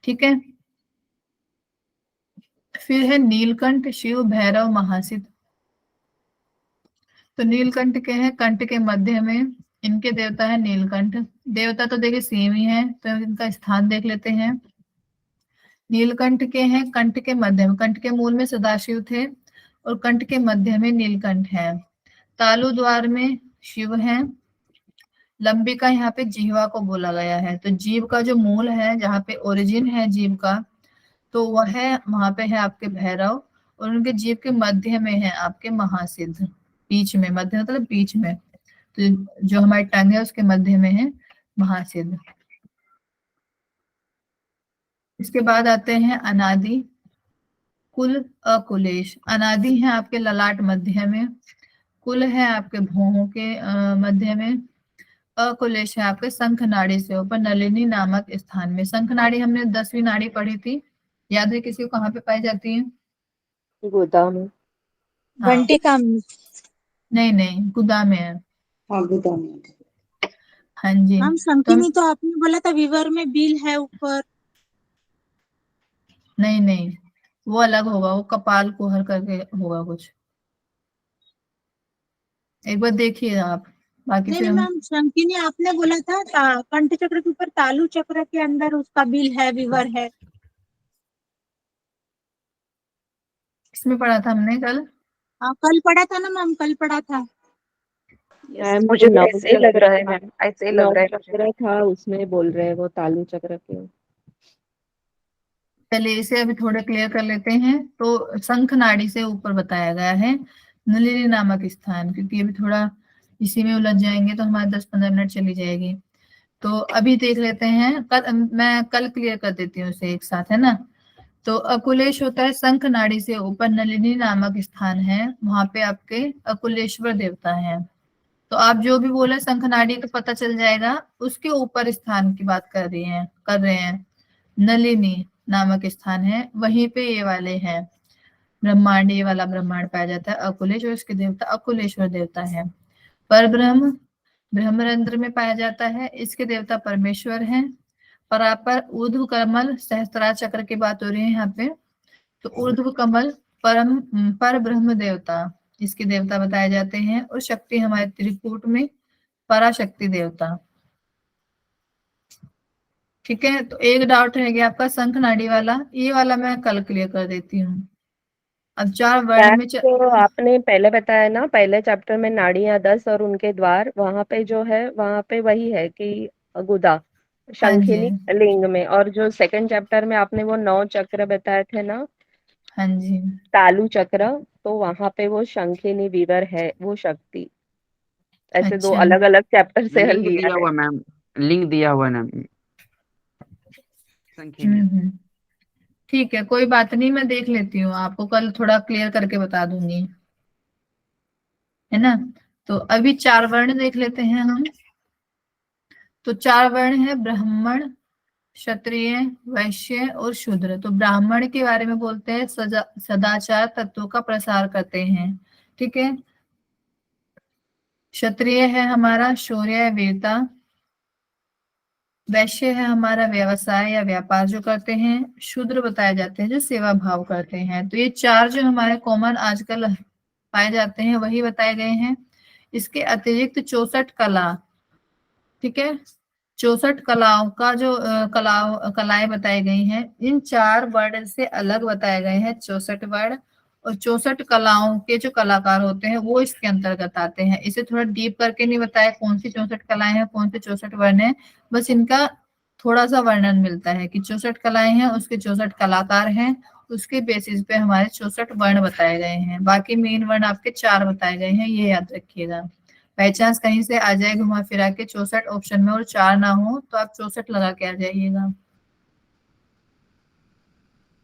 ठीक है। फिर है नीलकंठ, शिव, भैरव, महासिद्ध। तो नीलकंठ के हैं कंठ के मध्य में, इनके देवता है नीलकंठ। देवता तो देखिए सेम ही है, तो इनका स्थान देख लेते हैं। नीलकंठ के हैं कंठ के मध्य में, कंठ के मूल में सदाशिव थे और कंठ के मध्य में नीलकंठ है। तालु द्वार में शिव है। लंबी का यहाँ पे जीवा को बोला गया है। तो जीव का जो मूल है, जहाँ पे ओरिजिन है जीव का, तो वह है, वहां पे है आपके भैरव। और उनके जीव के मध्य में है आपके महासिद्ध, बीच में, मध्य मतलब बीच में। तो जो हमारी टंग है उसके मध्य में है महासिद्ध। इसके बाद आते हैं अनादि, कुल, अकुलेश। अनादि है आपके ललाट मध्य में, कुल है आपके भौहों के मध्य में, अकुलेश है आपके शंख नाड़ी से ऊपर नलिनी नामक स्थान में। शंख नाड़ी हमने 10वीं नाड़ी पढ़ी थी, याद है किसी को कहाँ पे पाई जाती है? गोदा में। हाँ, घंटिका में। नहीं नहीं, गुदा में है। हाँ गुदा में। हाँ जी। हम तो संकिनी तो आपने बोला था विवर में बिल है ऊपर। नहीं नहीं, वो अलग होगा, वो कपाल कुहर करके होगा कुछ, एक बार देखिए आप। बाकी नहीं फिर नहीं हम मैम, शंकिनी आपने बोला था कंठ चक्र के ऊपर तालु चक्र के अंदर उसका बिल है, विवर है। इसमें पढ़ा था हमने कल। कल पढ़ा था ना मैम, कल पढ़ा था। मैम मुझे वो भी नौ ऐसे ही लग रहा है मैम, ऐसे ही लग नौ रहा है मुझे। चक्र था, उसमें बोल रहे हैं वो तालु चक्र के। चलिए इसे अभी थोड़ा क्लियर कर लेते हैं। तो शंख नाड़ी से ऊपर बताया गया है नलिनी नामक स्थान, क्योंकि अभी थोड़ा इसी में उलझ जाएंगे तो हमारे 10-15 मिनट चली जाएगी। तो अभी देख लेते हैं, मैं कल क्लियर कर देती हूँ इसे एक साथ, है ना। तो अकुलेश होता है शंख नाड़ी से ऊपर नलिनी नामक स्थान है, वहां पे आपके अकुलेश्वर देवता है। तो आप जो भी बोले शंख नाड़ी तो पता चल जाएगा, उसके ऊपर स्थान की बात कर रहे हैं। नलिनी नामक स्थान है, वहीं पे ये वाले हैं ब्रह्मांड, ये वाला ब्रह्मांड पाया जाता है अकुलेश, और इसके देवता अकुलेश्वर देवता है। पर ब्रह्म ब्रह्मरंध्र में पाया जाता है, इसके देवता परमेश्वर हैं। परापर ऊर्ध्व कमल सहस्त्रार चक्र की बात हो रही है यहाँ पे। तो ऊर्ध्व कमल पर ब्रह्म देवता, इसके देवता बताए जाते हैं। और शक्ति हमारे त्रिकूट में पराशक्ति देवता। ठीक है, तो एक डाउट रह गया आपका शंख नाड़ी वाला, ये वाला मैं कल क्लियर कर देती हूँ। अब 4 वर्ण मैम में जो आपने पहले बताया ना, पहले चैप्टर में नाड़ियां 10 और उनके द्वार, वहां पे जो है वहां पे वही है कि गुदा हाँ जी, शंखिनी लिंग में। और जो सेकंड चैप्टर में आपने वो 9 चक्र बताए थे ना, हाँ जी, तालु चक्र, तो वहां पे वो शंखिनी विवर है, वो शक्ति। ऐसे 2 अच्छा। अलग अलग चैप्टर से लिंक लिया दिया है। हुआ मैम, लिंक दिया हुआ ना संख्या में। हम्म, ठीक है, कोई बात नहीं, मैं देख लेती हूँ, आपको कल थोड़ा क्लियर करके बता दूंगी, है ना। तो अभी 4 वर्ण देख लेते हैं हम। तो 4 वर्ण है ब्राह्मण, क्षत्रिय, वैश्य और शूद्र। तो ब्राह्मण के बारे में बोलते हैं सदाचार तत्वों का प्रसार करते हैं, ठीक है। क्षत्रिय है हमारा शौर्य वीरता। वैश्य है हमारा व्यवसाय या व्यापार जो करते हैं। शूद्र बताए जाते हैं जो सेवा भाव करते हैं। तो ये 4 जो हमारे कॉमन आजकल पाए जाते हैं वही बताए गए हैं। इसके अतिरिक्त 64 कला, ठीक है, 64 कलाओं का जो कलाएं बताई गई हैं, इन 4 वर्ण से अलग बताए गए हैं 64 वर्ण। और 64 कलाओं के जो कलाकार होते हैं वो इसके अंतर्गत आते हैं। इसे थोड़ा डीप करके नहीं बताया कौन सी 64 कलाएं हैं, कौन से 64 वर्ण है, बस इनका थोड़ा सा वर्णन मिलता है कि 64 कलाएं हैं, उसके 64 कलाकार हैं, उसके बेसिस पे हमारे 64 वर्ण बताए गए हैं। बाकी मेन वर्ण आपके 4 बताए गए हैं, ये याद रखिएगा। बाई चांस कहीं से आ जाए घुमा फिरा के 64 ऑप्शन में और 4 ना हो तो आप 64 लगा के आ जाइएगा।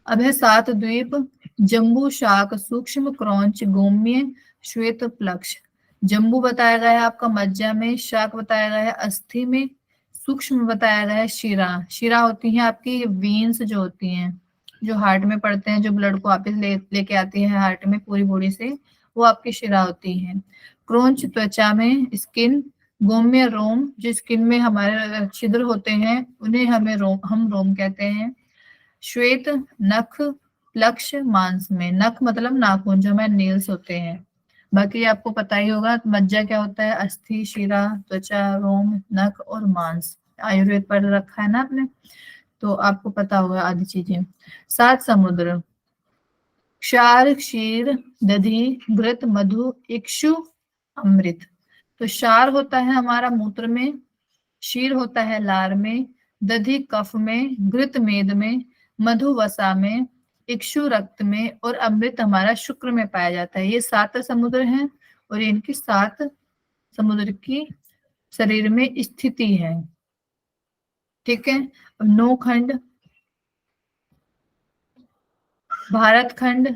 अब है 7 द्वीप, जम्बू शाक, सूक्ष्म क्रौंच, गोम्य, श्वेत प्लक्ष। जम्बू बताया गया है आपका मज्जा में, शाक बताया गया है अस्थि में, सूक्ष्म बताया गया है शिरा। शिरा होती है आपकी वीन्स जो होती हैं, जो हार्ट में पड़ते हैं, जो ब्लड को वापस लेके आती है हार्ट में पूरी बॉडी से, वो आपकी शिरा होती है। क्रौंच त्वचा में, स्किन। गोम्य रोम, जो स्किन में हमारे छिद्र होते हैं उन्हें हम रोम कहते हैं। श्वेत नख, प्लक्ष मांस में, नख मतलब नाखून जो हमारे नेल्स होते हैं। बाकी आपको पता ही होगा मज्जा क्या होता है, अस्थि, शिरा, त्वचा, रोम, नख और मांस। आयुर्वेद पढ़ रखा है ना आपने, तो आपको पता होगा आदि चीजें। 7 समुद्र, क्षार, क्षीर, दधि, घृत, मधु, इक्षु, अमृत। तो क्षार होता है हमारा मूत्र में, क्षीर होता है लार में, दधि कफ में, घृत मेद में, मधु वसा में, इक्षु रक्त में, और अमृत हमारा शुक्र में पाया जाता है। ये 7 समुद्र हैं और इनकी 7 समुद्र की शरीर में स्थिति है, ठीक है। 9 खंड, भारत खंड,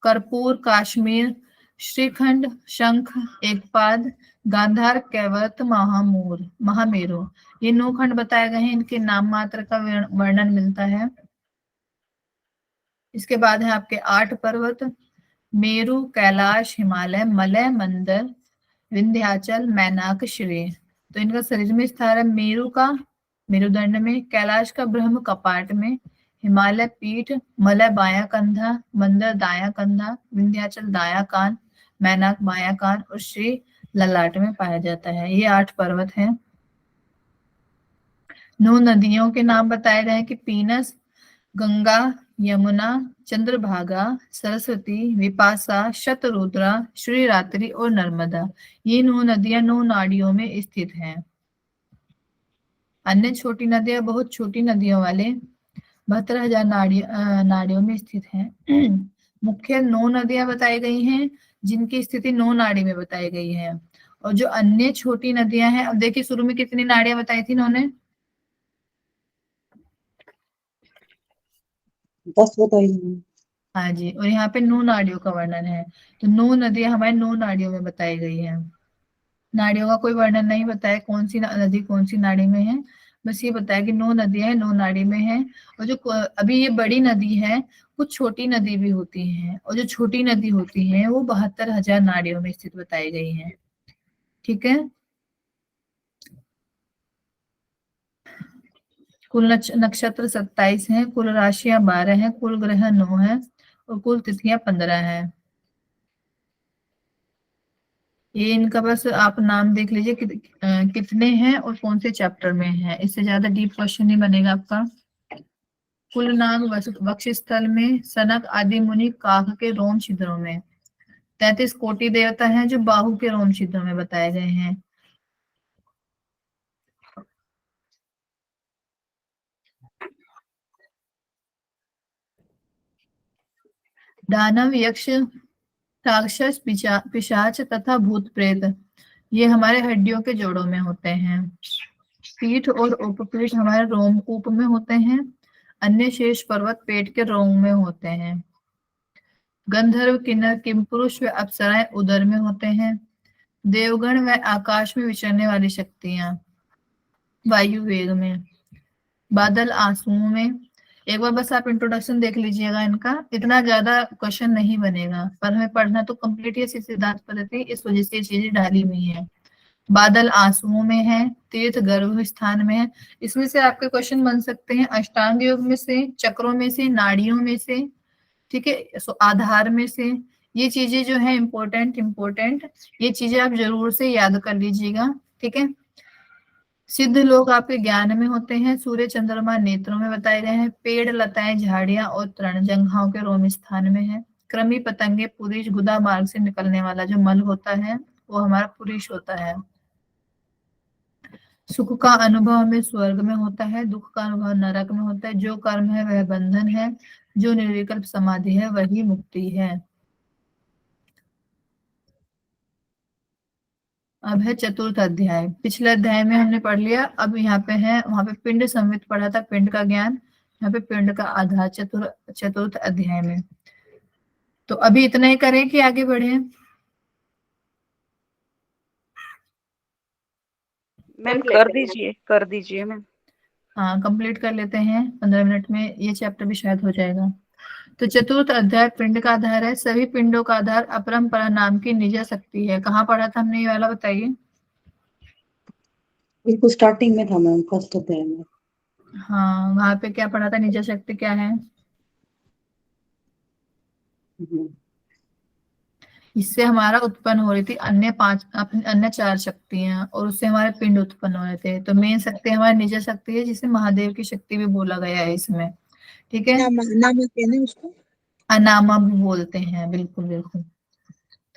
कर्पूर, कश्मीर, श्रीखंड, शंख, एकपाद, गांधार, कैवत, महामेरु। ये 9 खंड बताए गए हैं, इनके नाम मात्र का वर्णन मिलता है। इसके बाद है आपके 8 पर्वत, मेरु, कैलाश, हिमालय, मलय, मंदर, विंध्याचल, मैनाक, श्रेय। तो इनका शरीर में स्थान है मेरु का मेरुदंड में, कैलाश का ब्रह्म कपाट में, हिमालय पीठ, मलय बायां कंधा, मंदर दायां कंधा, विंध्याचल दायां कान, मैनाक बायां कान और श्री ललाट में पाया जाता है। ये 8 पर्वत हैं। 9 नदियों के नाम बताए गए हैं कि पीनस, गंगा, यमुना, चंद्रभागा, सरस्वती, विपाशा, शतरुद्रा, श्रीरात्रि और नर्मदा। ये 9 नदियां 9 नाड़ियों में स्थित हैं। अन्य छोटी नदियां बहुत छोटी नदियों वाले 72,000 नाड़ियों में स्थित हैं। मुख्य 9 नदियां बताई गई हैं जिनकी स्थिति 9 नाड़ी में बताई गई है। और जो अन्य छोटी नदियां हैं, अब देखिए शुरू में कितनी नाड़ियां बताई थी इन्होंने? 10 बताई हैं। हाँ जी, और यहाँ पे 9 नाड़ियों का वर्णन है। तो 9 नदियां हमारे 9 नाड़ियों में बताई गई है। नाड़ियों का कोई वर्णन नहीं बताया कौन सी नदी कौन सी नाड़ी में है, बस ये बताया कि 9 नदियां हैं, 9 नाड़ी में है। और जो अभी ये बड़ी नदी है, कुछ छोटी नदी भी होती हैं, और जो छोटी नदी होती है वो 72,000 नाड़ियों में स्थित बताई गई है। ठीक है। कुल नक्षत्र 27 हैं, कुल राशियां 12 हैं, कुल ग्रह 9 हैं और कुल तिथियां 15 हैं। ये इनका बस आप नाम देख लीजिए कितने हैं और कौन से चैप्टर में है, इससे ज्यादा डीप क्वेश्चन नहीं बनेगा आपका। कुल नाग वक्षस्थल में, सनक आदि मुनि काक के रोम छिद्रों में। 33 कोटि देवता हैं जो बाहु के रोम छिद्रों में बताए गए हैं। दानव, यक्ष, राक्षस, पिशाच तथा भूत प्रेत ये हमारे हड्डियों के जोड़ों में होते हैं। पीठ और उपपीठ हमारे रोमकूप में होते हैं। अन्य शेष पर्वत पेट के रोम में होते हैं। गंधर्व, किन्नर, किमपुरुष व अप्सराएं उदर में होते हैं। देवगण व आकाश में विचरने वाली शक्तियां वायु वेग में। बादल आंसुओं में। एक बार बस आप इंट्रोडक्शन देख लीजिएगा इनका, इतना ज्यादा क्वेश्चन नहीं बनेगा, पर हमें पढ़ना तो कंप्लीट है सिद्धांत पद्धति, इस वजह से ये चीजें डाली हुई है। बादल आंसुओं में है, तीर्थ गर्भ स्थान में है। इसमें से आपके क्वेश्चन बन सकते हैं अष्टांग योग में से, चक्रों में से, नाड़ियों में से, ठीक है, सो आधार में से। ये चीजें जो है इम्पोर्टेंट ये चीजें आप जरूर से याद कर लीजिएगा। ठीक है। सिद्ध लोग आपके ज्ञान में होते हैं। सूर्य चंद्रमा नेत्रों में बताए गए हैं। पेड़, लताएं, झाड़ियां और तृण जंघाओं के रोम स्थान में है। कृमि, पतंगे, पुरीश, गुदा मार्ग से निकलने वाला जो मल होता है वो हमारा पुरीश होता है। सुख का अनुभव हमें स्वर्ग में होता है, दुख का अनुभव नरक में होता है। जो कर्म है वह बंधन है, जो निर्विकल्प समाधि है वही मुक्ति है। अब है चतुर्थ अध्याय। पिछले अध्याय में हमने पढ़ लिया, अब यहाँ पे है, वहां पे पिंड संवित पढ़ा था, पिंड का ज्ञान। यहाँ पे पिंड का आधार चतुर्थ अध्याय में। तो अभी इतना ही करें कि आगे बढ़े? मैम कर दीजिए मैम। हाँ, कंप्लीट कर लेते हैं 15 मिनट में, ये चैप्टर भी शायद हो जाएगा। तो चतुर्थ अध्याय पिंड का आधार है। सभी पिंडों का आधार अपरंपरा नाम की निज शक्ति है। कहाँ पढ़ा था हमने ये वाला, बताइए? बिल्कुल स्टार्टिंग में था मैम, फर्स्ट अध्याय में। हाँ, वहां पे क्या पढ़ा था? निज शक्ति क्या है? हम्म। इससे हमारा उत्पन्न हो रही थी अन्य 4 शक्तियां, और उससे हमारे पिंड उत्पन्न हो रहे थे। तो मेन शक्ति हमारी निज शक्ति है, जिसे महादेव की शक्ति भी बोला गया है इसमें। ठीक है। नाम कहते हैं उसको, अनामा भी बोलते हैं, बिल्कुल बिल्कुल।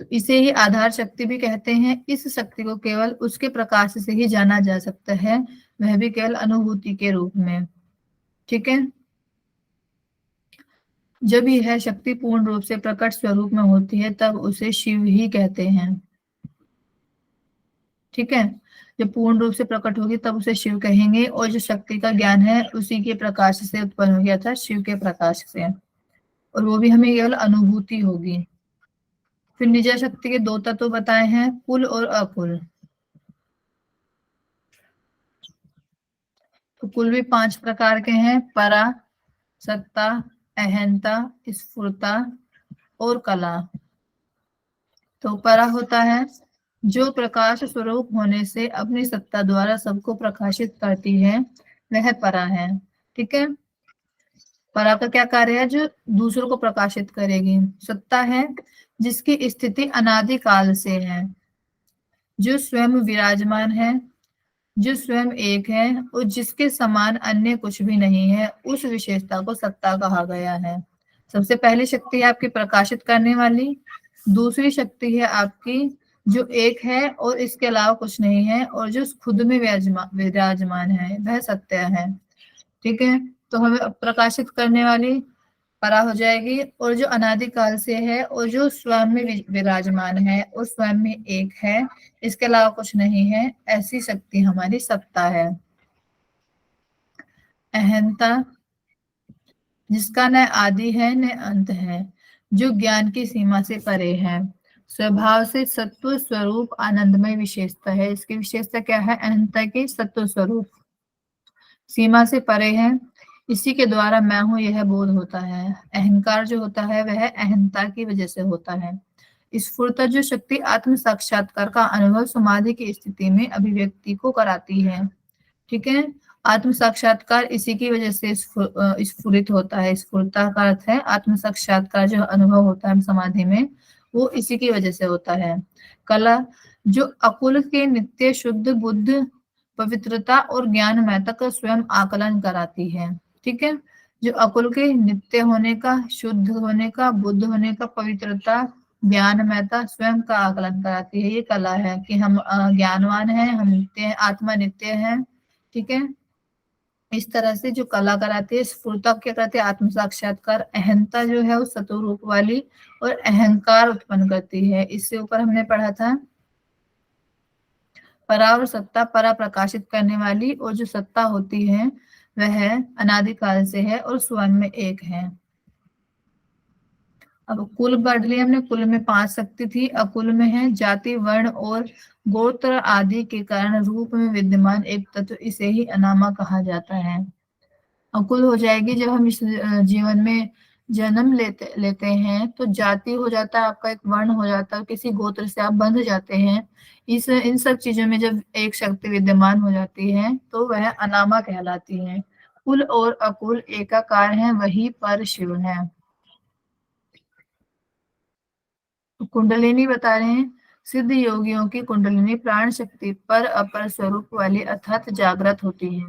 तो इसे ही आधार शक्ति भी कहते हैं। इस शक्ति को केवल उसके प्रकाश से ही जाना जा सकता है, वह भी केवल अनुभूति के रूप में। ठीक है। जब यह शक्ति पूर्ण रूप से प्रकट स्वरूप में होती है तब उसे शिव ही कहते हैं। ठीक है। जब पूर्ण रूप से प्रकट होगी तब उसे शिव कहेंगे, और जो शक्ति का ज्ञान है उसी के प्रकाश से उत्पन्न हो गया था, शिव के प्रकाश से, और वो भी हमें केवल अनुभूति होगी। फिर निज शक्ति के 2 तत्व बताए हैं, कुल और अकुल। तो कुल भी 5 प्रकार के हैं, परा, सत्ता, अहंता, स्फुरता और कला। तो परा होता है जो प्रकाश स्वरूप होने से अपनी सत्ता द्वारा सबको प्रकाशित करती है, वह परा है। ठीक है। परा का क्या कार्य है? जो दूसरों को प्रकाशित करेगी। सत्ता है जिसकी स्थिति अनादि काल से है। जो स्वयं विराजमान है, जो स्वयं एक है और जिसके समान अन्य कुछ भी नहीं है, उस विशेषता को सत्ता कहा गया है। सबसे पहली शक्ति है आपकी प्रकाशित करने वाली, दूसरी शक्ति है आपकी जो एक है और इसके अलावा कुछ नहीं है और जो खुद में विराजमान है, वह सत्य है। ठीक है, तो हमें प्रकाशित करने वाली परा हो जाएगी, और जो अनादिकाल से है और जो स्वयं में विराजमान है और स्वयं में एक है, इसके अलावा कुछ नहीं है, ऐसी शक्ति हमारी सत्ता है। अहंता, जिसका न आदि है न अंत है, जो ज्ञान की सीमा से परे है, स्वभाव से सत्व स्वरूप आनंदमय विशेषता है। इसकी विशेषता क्या है? अहंता की सत्व स्वरूप, सीमा से परे है, इसी के द्वारा मैं हूं यह बोध होता है। अहंकार जो होता है वह अहंता की वजह से होता है। स्फुरता जो शक्ति आत्म साक्षात्कार का अनुभव समाधि की स्थिति में अभिव्यक्ति को कराती है। ठीक है, आत्म साक्षात्कार इसी की वजह से स्फुरित होता है। स्फुरता का अर्थ है आत्म साक्षात्कार, जो अनुभव होता है समाधि में, वो इसी की वजह से होता है। कला जो अकुल के नित्य शुद्ध बुद्ध पवित्रता और ज्ञानमयता का स्वयं आकलन कराती है। ठीक है, जो अकुल के नित्य होने का, शुद्ध होने का, बुद्ध होने का, पवित्रता, ज्ञानमयता, स्वयं का आकलन कराती है। ये कला है कि हम ज्ञानवान हैं, हम नित्य हैं, आत्मा नित्य है। ठीक है, इस तरह से जो कला कराती है। स्फुरता क्या करती है? आत्म साक्षात्कार। अहंता जो है वो सत्व रूप वाली और अहंकार उत्पन्न करती है। इससे ऊपर हमने पढ़ा था परा और सत्ता। परा प्रकाशित करने वाली, और जो सत्ता होती है वह अनादिकाल से है और स्वयं में एक है। अब कुल पढ़ लिया हमने। कुल में 5 शक्ति थी। अकुल में है जाति, वर्ण और गोत्र आदि के कारण रूप में विद्यमान एक तत्व, इसे ही अनामा कहा जाता है। अकुल हो जाएगी जब हम इस जीवन में जन्म लेते हैं, तो जाति हो जाता है आपका, एक वर्ण हो जाता है, किसी गोत्र से आप बंध जाते हैं। इन सब चीजों में जब एक शक्ति विद्यमान हो जाती है तो वह अनामा कहलाती है। कुल और अकुल एकाकार है, वही पर शिव है। कुंडलिनी बता रहे हैं, सिद्ध योगियों की कुंडलिनी प्राण शक्ति पर अपर स्वरूप वाली अर्थात जागृत होती है।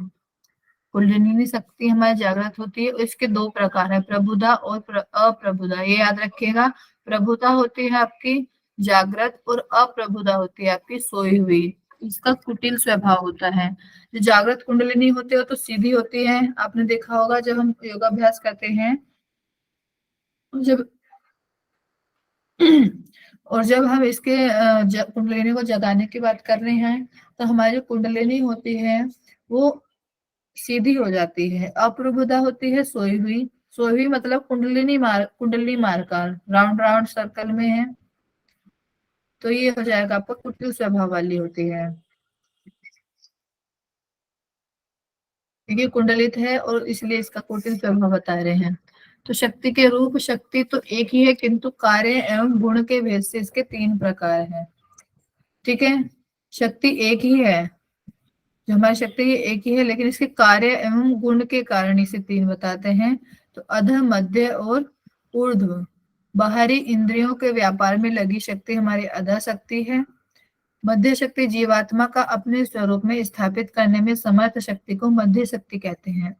कुंडलिनी शक्ति हमारी जागृत होती है। इसके 2 प्रकार है, प्रबुदा और अप्रबुदा। ये याद रखिएगा, प्रबुदा होती है आपकी जागृत और अप्रबुदा होती है आपकी सोई हुई। इसका कुटिल स्वभाव होता है। जो जागृत कुंडलिनी होती है तो सीधी होती है। आपने देखा होगा जब हम योगाभ्यास करते हैं, जब और जब हम इसके कुंडलिनी को जगाने की बात कर रहे हैं, तो हमारी जो कुंडलिनी होती है वो सीधी हो जाती है। अप्रबुदा होती है सोई हुई। सोई हुई मतलब कुंडली मार्कर राउंड राउंड सर्कल में है, तो ये हो जाएगा आपका कुटिल स्वभाव वाली होती है। ये कुंडलित है और इसलिए इसका कुटिल स्वभाव बता रहे हैं। तो शक्ति के रूप, शक्ति तो एक ही है, किंतु कार्य एवं गुण के भेद से इसके 3 प्रकार हैं। ठीक है, शक्ति एक ही है, जो हमारी शक्ति ये एक ही है, लेकिन इसके कार्य एवं गुण के कारण इसे 3 बताते हैं। तो अध, मध्य और ऊर्ध्व। बाहरी इंद्रियों के व्यापार में लगी शक्ति हमारी अध शक्ति है। मध्य शक्ति जीवात्मा का अपने स्वरूप में स्थापित करने में समर्थ शक्ति को मध्य शक्ति कहते हैं।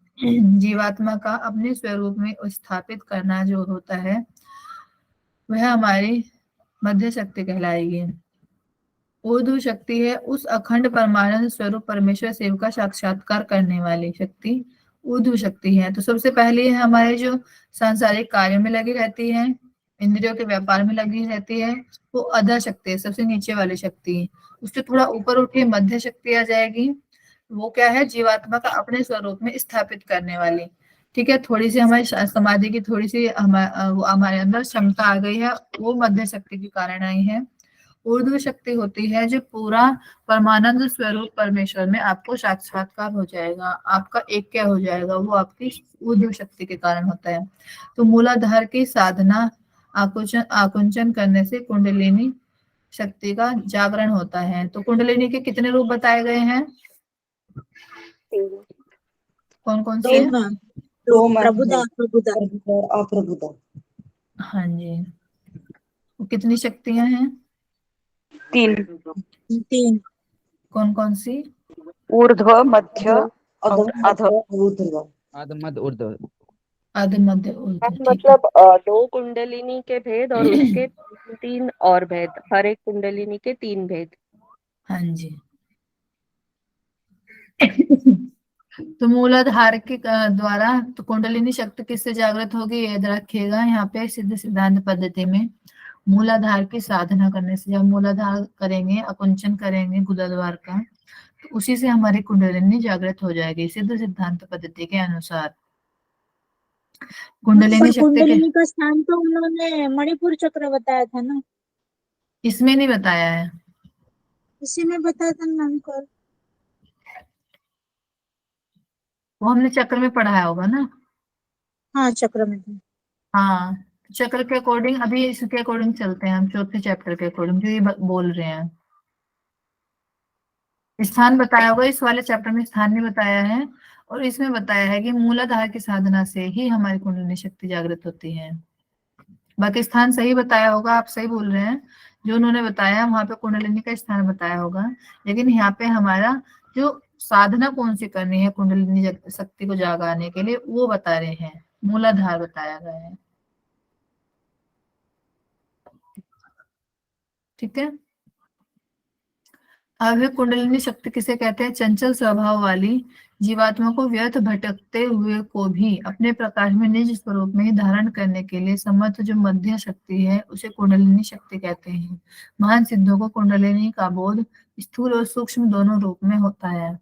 जीवात्मा का अपने स्वरूप में स्थापित करना जो होता है वह हमारी मध्य शक्ति कहलाएगी। ऊर्ध्व शक्ति है उस अखंड परमानंद स्वरूप परमेश्वर शिव का साक्षात्कार करने वाली शक्ति ऊर्ध्व शक्ति है। तो सबसे पहले हमारे जो सांसारिक कार्यों में लगी रहती है, इंद्रियों के व्यापार में लगी रहती है, वो अधा शक्ति है, सबसे नीचे वाली शक्ति है। उससे थोड़ा ऊपर उठी मध्य शक्ति आ जाएगी। वो क्या है? जीवात्मा का अपने स्वरूप में स्थापित करने वाली। ठीक है, थोड़ी सी हमारी समाधि की थोड़ी सी हमारे अंदर क्षमता आ गई है, वो मध्य शक्ति के कारण आई है। ऊर्ध्व शक्ति होती है जो पूरा परमानंद स्वरूप परमेश्वर में आपको साक्षात्कार हो जाएगा, आपका ऐक्य हो जाएगा, वो आपकी ऊर्ध्व शक्ति के कारण होता है। तो मूलाधार की साधना आकुंचन करने से कुंडलिनी शक्ति का जागरण होता है। तो कुंडलिनी के कितने रूप बताए गए हैं? कौन कौन से? 2 प्रबुदा, प्रबुदा। और अप्रबुदा। हाँ जी। वो कितनी शक्तियां हैं? तीन। 3। कौन कौन सी? ऊर्ध्व, मध्य अधर और अध। ऊर्ध्व। आध मध्य ऊर्ध्व। आदि मध्य ऊर्ध्व, ठीक है। मतलब 2 कुंडलिनी के भेद और उसके 3 और भेद, हर एक कुंडलिनी के 3 भेद। हाँ जी। तो मूलाधार के द्वारा तो कुंडलिनी शक्ति किससे जागृत होगी, याद रखिएगा यहाँ पे सिद्ध सिद्धांत पद्धति में मूलाधार की साधना करने से। जब मूलाधार करेंगे, अकुंचन करेंगे गुदद्वार का, तो उसी से हमारी कुंडलिनी जागृत हो जाएगी सिद्ध सिद्धांत पद्धति के अनुसार। कुंडलिनी पर शक्ति के कुंडलिनी का स्थान तो उन्होंने मणिपुर चक्र बताया था ना, इसमें नहीं बताया है। इसी में बताया था ना हमको। वो हमने चक्र में पढ़ाया होगा ना। हाँ चक्र में था। हाँ, चक्र के अकॉर्डिंग अभी इसके अकॉर्डिंग चलते हैं हम, चौथे चैप्टर के अकॉर्डिंग जो ये बोल रहे हैं। स्थान बताया होगा, इस वाले चैप्टर में स्थान नहीं बताया है, और इसमें बताया है कि मूलाधार की साधना से ही हमारी कुंडलिनी शक्ति जागृत होती है। बाकी स्थान सही बताया होगा, आप सही बोल रहे हैं, जो उन्होंने बताया वहां पे कुंडलिनी का स्थान बताया होगा, लेकिन यहाँ पे हमारा जो साधना कौन सी करनी है कुंडलिनी शक्ति को जगाने के लिए वो बता रहे हैं, मूलाधार बताया गया है। ठीक है। अब कुंडलिनी शक्ति किसे कहते हैं, चंचल स्वभाव वाली जीवात्मा को व्यर्थ भटकते हुए को भी अपने प्रकाश में निज स्वरूप में ही धारण करने के लिए समर्थ जो मध्य शक्ति है उसे कुंडलिनी शक्ति कहते हैं। महान सिद्धों को कुंडलिनी का बोध स्थूल और सूक्ष्म दोनों रूप में होता है।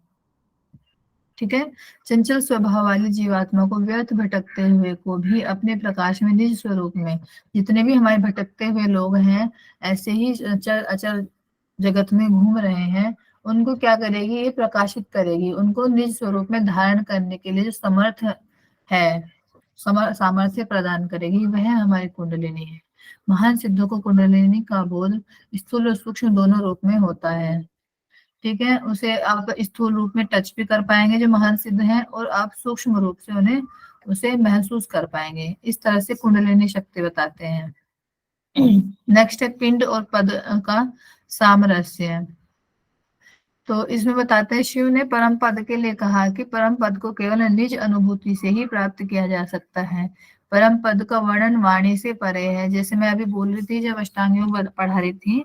ठीक है। चंचल स्वभाव वाली जीवात्मा को व्यर्थ भटकते हुए को भी अपने प्रकाश में निज स्वरूप में, जितने भी हमारे भटकते हुए लोग हैं ऐसे ही अचर अचर जगत में घूम रहे हैं, उनको क्या करेगी, ये प्रकाशित करेगी, उनको निज स्वरूप में धारण करने के लिए जो समर्थ है, सामर्थ्य प्रदान करेगी, वह हमारी कुंडलिनी है। महान सिद्धों को कुंडलिनी का बोध स्थूल और सूक्ष्म दोनों रूप में होता है। ठीक है। उसे आप स्थूल रूप में टच भी कर पाएंगे जो महान सिद्ध हैं, और आप सूक्ष्म रूप से उन्हें उसे महसूस कर पाएंगे। इस तरह से कुंडलिनी शक्ति बताते हैं। नेक्स्ट है पिंड और पद का सामरस्य। तो इसमें बताते हैं शिव ने परम पद के लिए कहा कि परम पद को केवल निज अनुभूति से ही प्राप्त किया जा सकता है। परम पद का वर्णन वाणी से परे है। जैसे मैं अभी बोल रही थी जब अष्टांग योग पढ़ा रही थी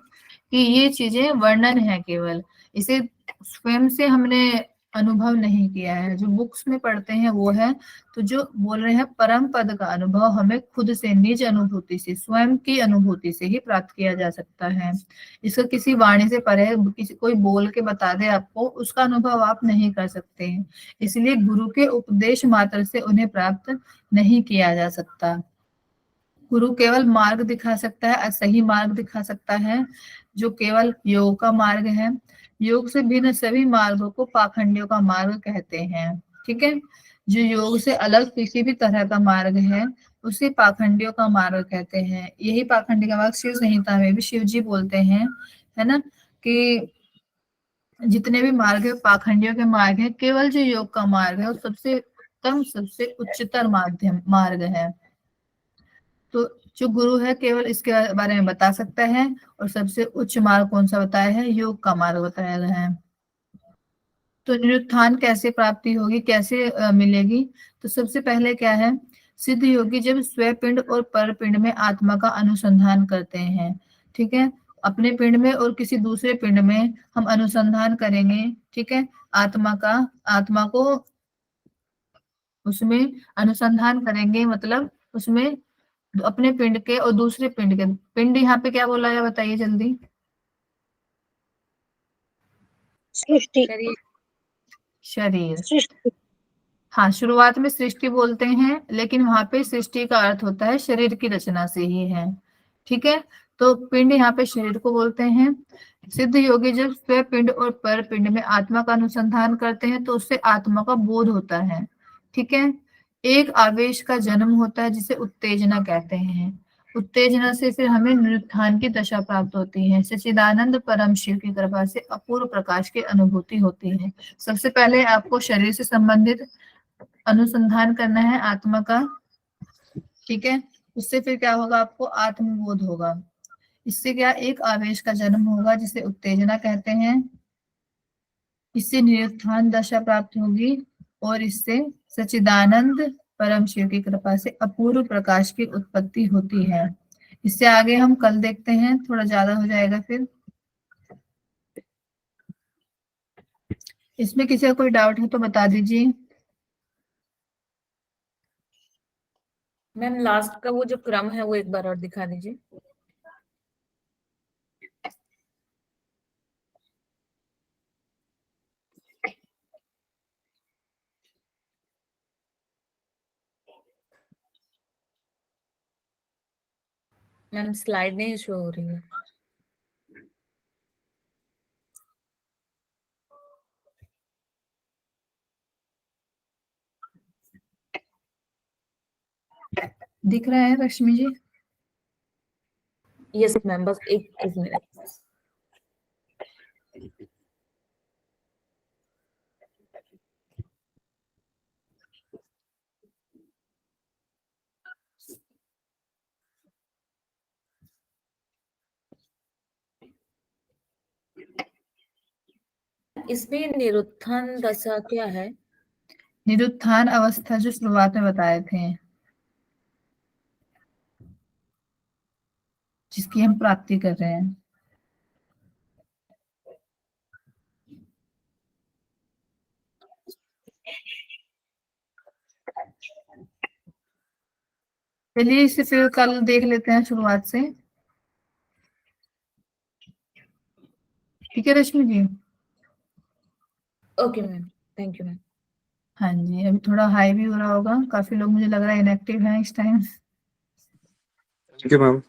कि ये चीजें वर्णन है, केवल इसे स्वयं से हमने अनुभव नहीं किया है। जो बुक्स में पढ़ते हैं वो है, तो जो बोल रहे हैं परम पद का अनुभव हमें खुद से निज अनुभूति से, स्वयं की अनुभूति से ही प्राप्त किया जा सकता है। इसका किसी वाणी से परे, किसी कोई बोल के बता दे आपको, उसका अनुभव आप नहीं कर सकते हैं। इसलिए गुरु के उपदेश मात्र से उन्हें प्राप्त नहीं किया जा सकता। गुरु केवल मार्ग दिखा सकता है, सही मार्ग दिखा सकता है जो केवल योग का मार्ग है। योग से भिन्न सभी मार्गों को पाखंडियों का मार्ग कहते हैं। ठीक है। जो योग से अलग किसी भी तरह का मार्ग है उसे पाखंडियों का मार्ग कहते हैं। यही पाखंडी का मार्ग शिव संहिता में भी शिव जी बोलते हैं, है ना, कि जितने भी मार्ग है पाखंडियों के मार्ग है, केवल जो योग का मार्ग है वो सबसे उत्तम, सबसे उच्चतर मार्ग है। तो जो गुरु है केवल इसके बारे में बता सकता है, और सबसे उच्च मार्ग कौन सा बताया है, योग का मार्ग बताया गया है। तो निरुत्थान कैसे प्राप्ति होगी, कैसे मिलेगी, तो सबसे पहले क्या है, सिद्ध योगी जब स्वपिंड और परपिंड में आत्मा का अनुसंधान करते हैं। ठीक है। अपने पिंड में और किसी दूसरे पिंड में हम अनुसंधान करेंगे। ठीक है। आत्मा को उसमें अनुसंधान करेंगे, मतलब उसमें अपने पिंड के और दूसरे पिंड के, पिंड यहाँ पे क्या बोला है बताइए जल्दी। सृष्टि। शरीर। सृष्टि। हाँ, शुरुआत में सृष्टि बोलते हैं, लेकिन वहां पे सृष्टि का अर्थ होता है शरीर की रचना से ही है। ठीक है। तो पिंड यहाँ पे शरीर को बोलते हैं। सिद्ध योगी जब स्व पिंड और पर पिंड में आत्मा का अनुसंधान करते हैं तो उससे आत्मा का बोध होता है। ठीक है। एक आवेश का जन्म होता है जिसे उत्तेजना कहते हैं। उत्तेजना से फिर हमें निरुत्थान की दशा प्राप्त होती है। सच्चिदानंद परम शिव की कृपा से अपूर्व प्रकाश की अनुभूति होती है। सबसे पहले आपको शरीर से संबंधित अनुसंधान करना है आत्मा का। ठीक है। उससे फिर क्या होगा, आपको आत्मबोध होगा। इससे क्या एक आवेश का जन्म होगा जिसे उत्तेजना कहते हैं, इससे निरुत्थान दशा प्राप्त होगी और इससे सच्चिदानंद परम शिव की कृपा से अपूर्व प्रकाश की उत्पत्ति होती है। इससे आगे हम कल देखते हैं, थोड़ा ज्यादा हो जाएगा फिर। इसमें किसी का कोई डाउट है तो बता दीजिए। मैम लास्ट का वो जो क्रम है वो एक बार और दिखा दीजिए। मैम स्लाइड नहीं शो हो रही है। दिख रहा है रश्मि जी? यस मैम, बस एक मिनट। इसमें निरुत्थान दशा क्या है? निरुत्थान अवस्था जो शुरुआत में बताए थे, जिसकी हम प्राप्ति कर रहे हैं। चलिए इसे फिर कल देख लेते हैं शुरुआत से। ठीक है Rashmi ji? Okay ma'am, thank you ma'am. हाँ जी, अभी थोड़ा हाई भी हो रहा होगा, काफी लोग मुझे लग रहा है इनएक्टिव हैं इस टाइम। ठीक है मैम।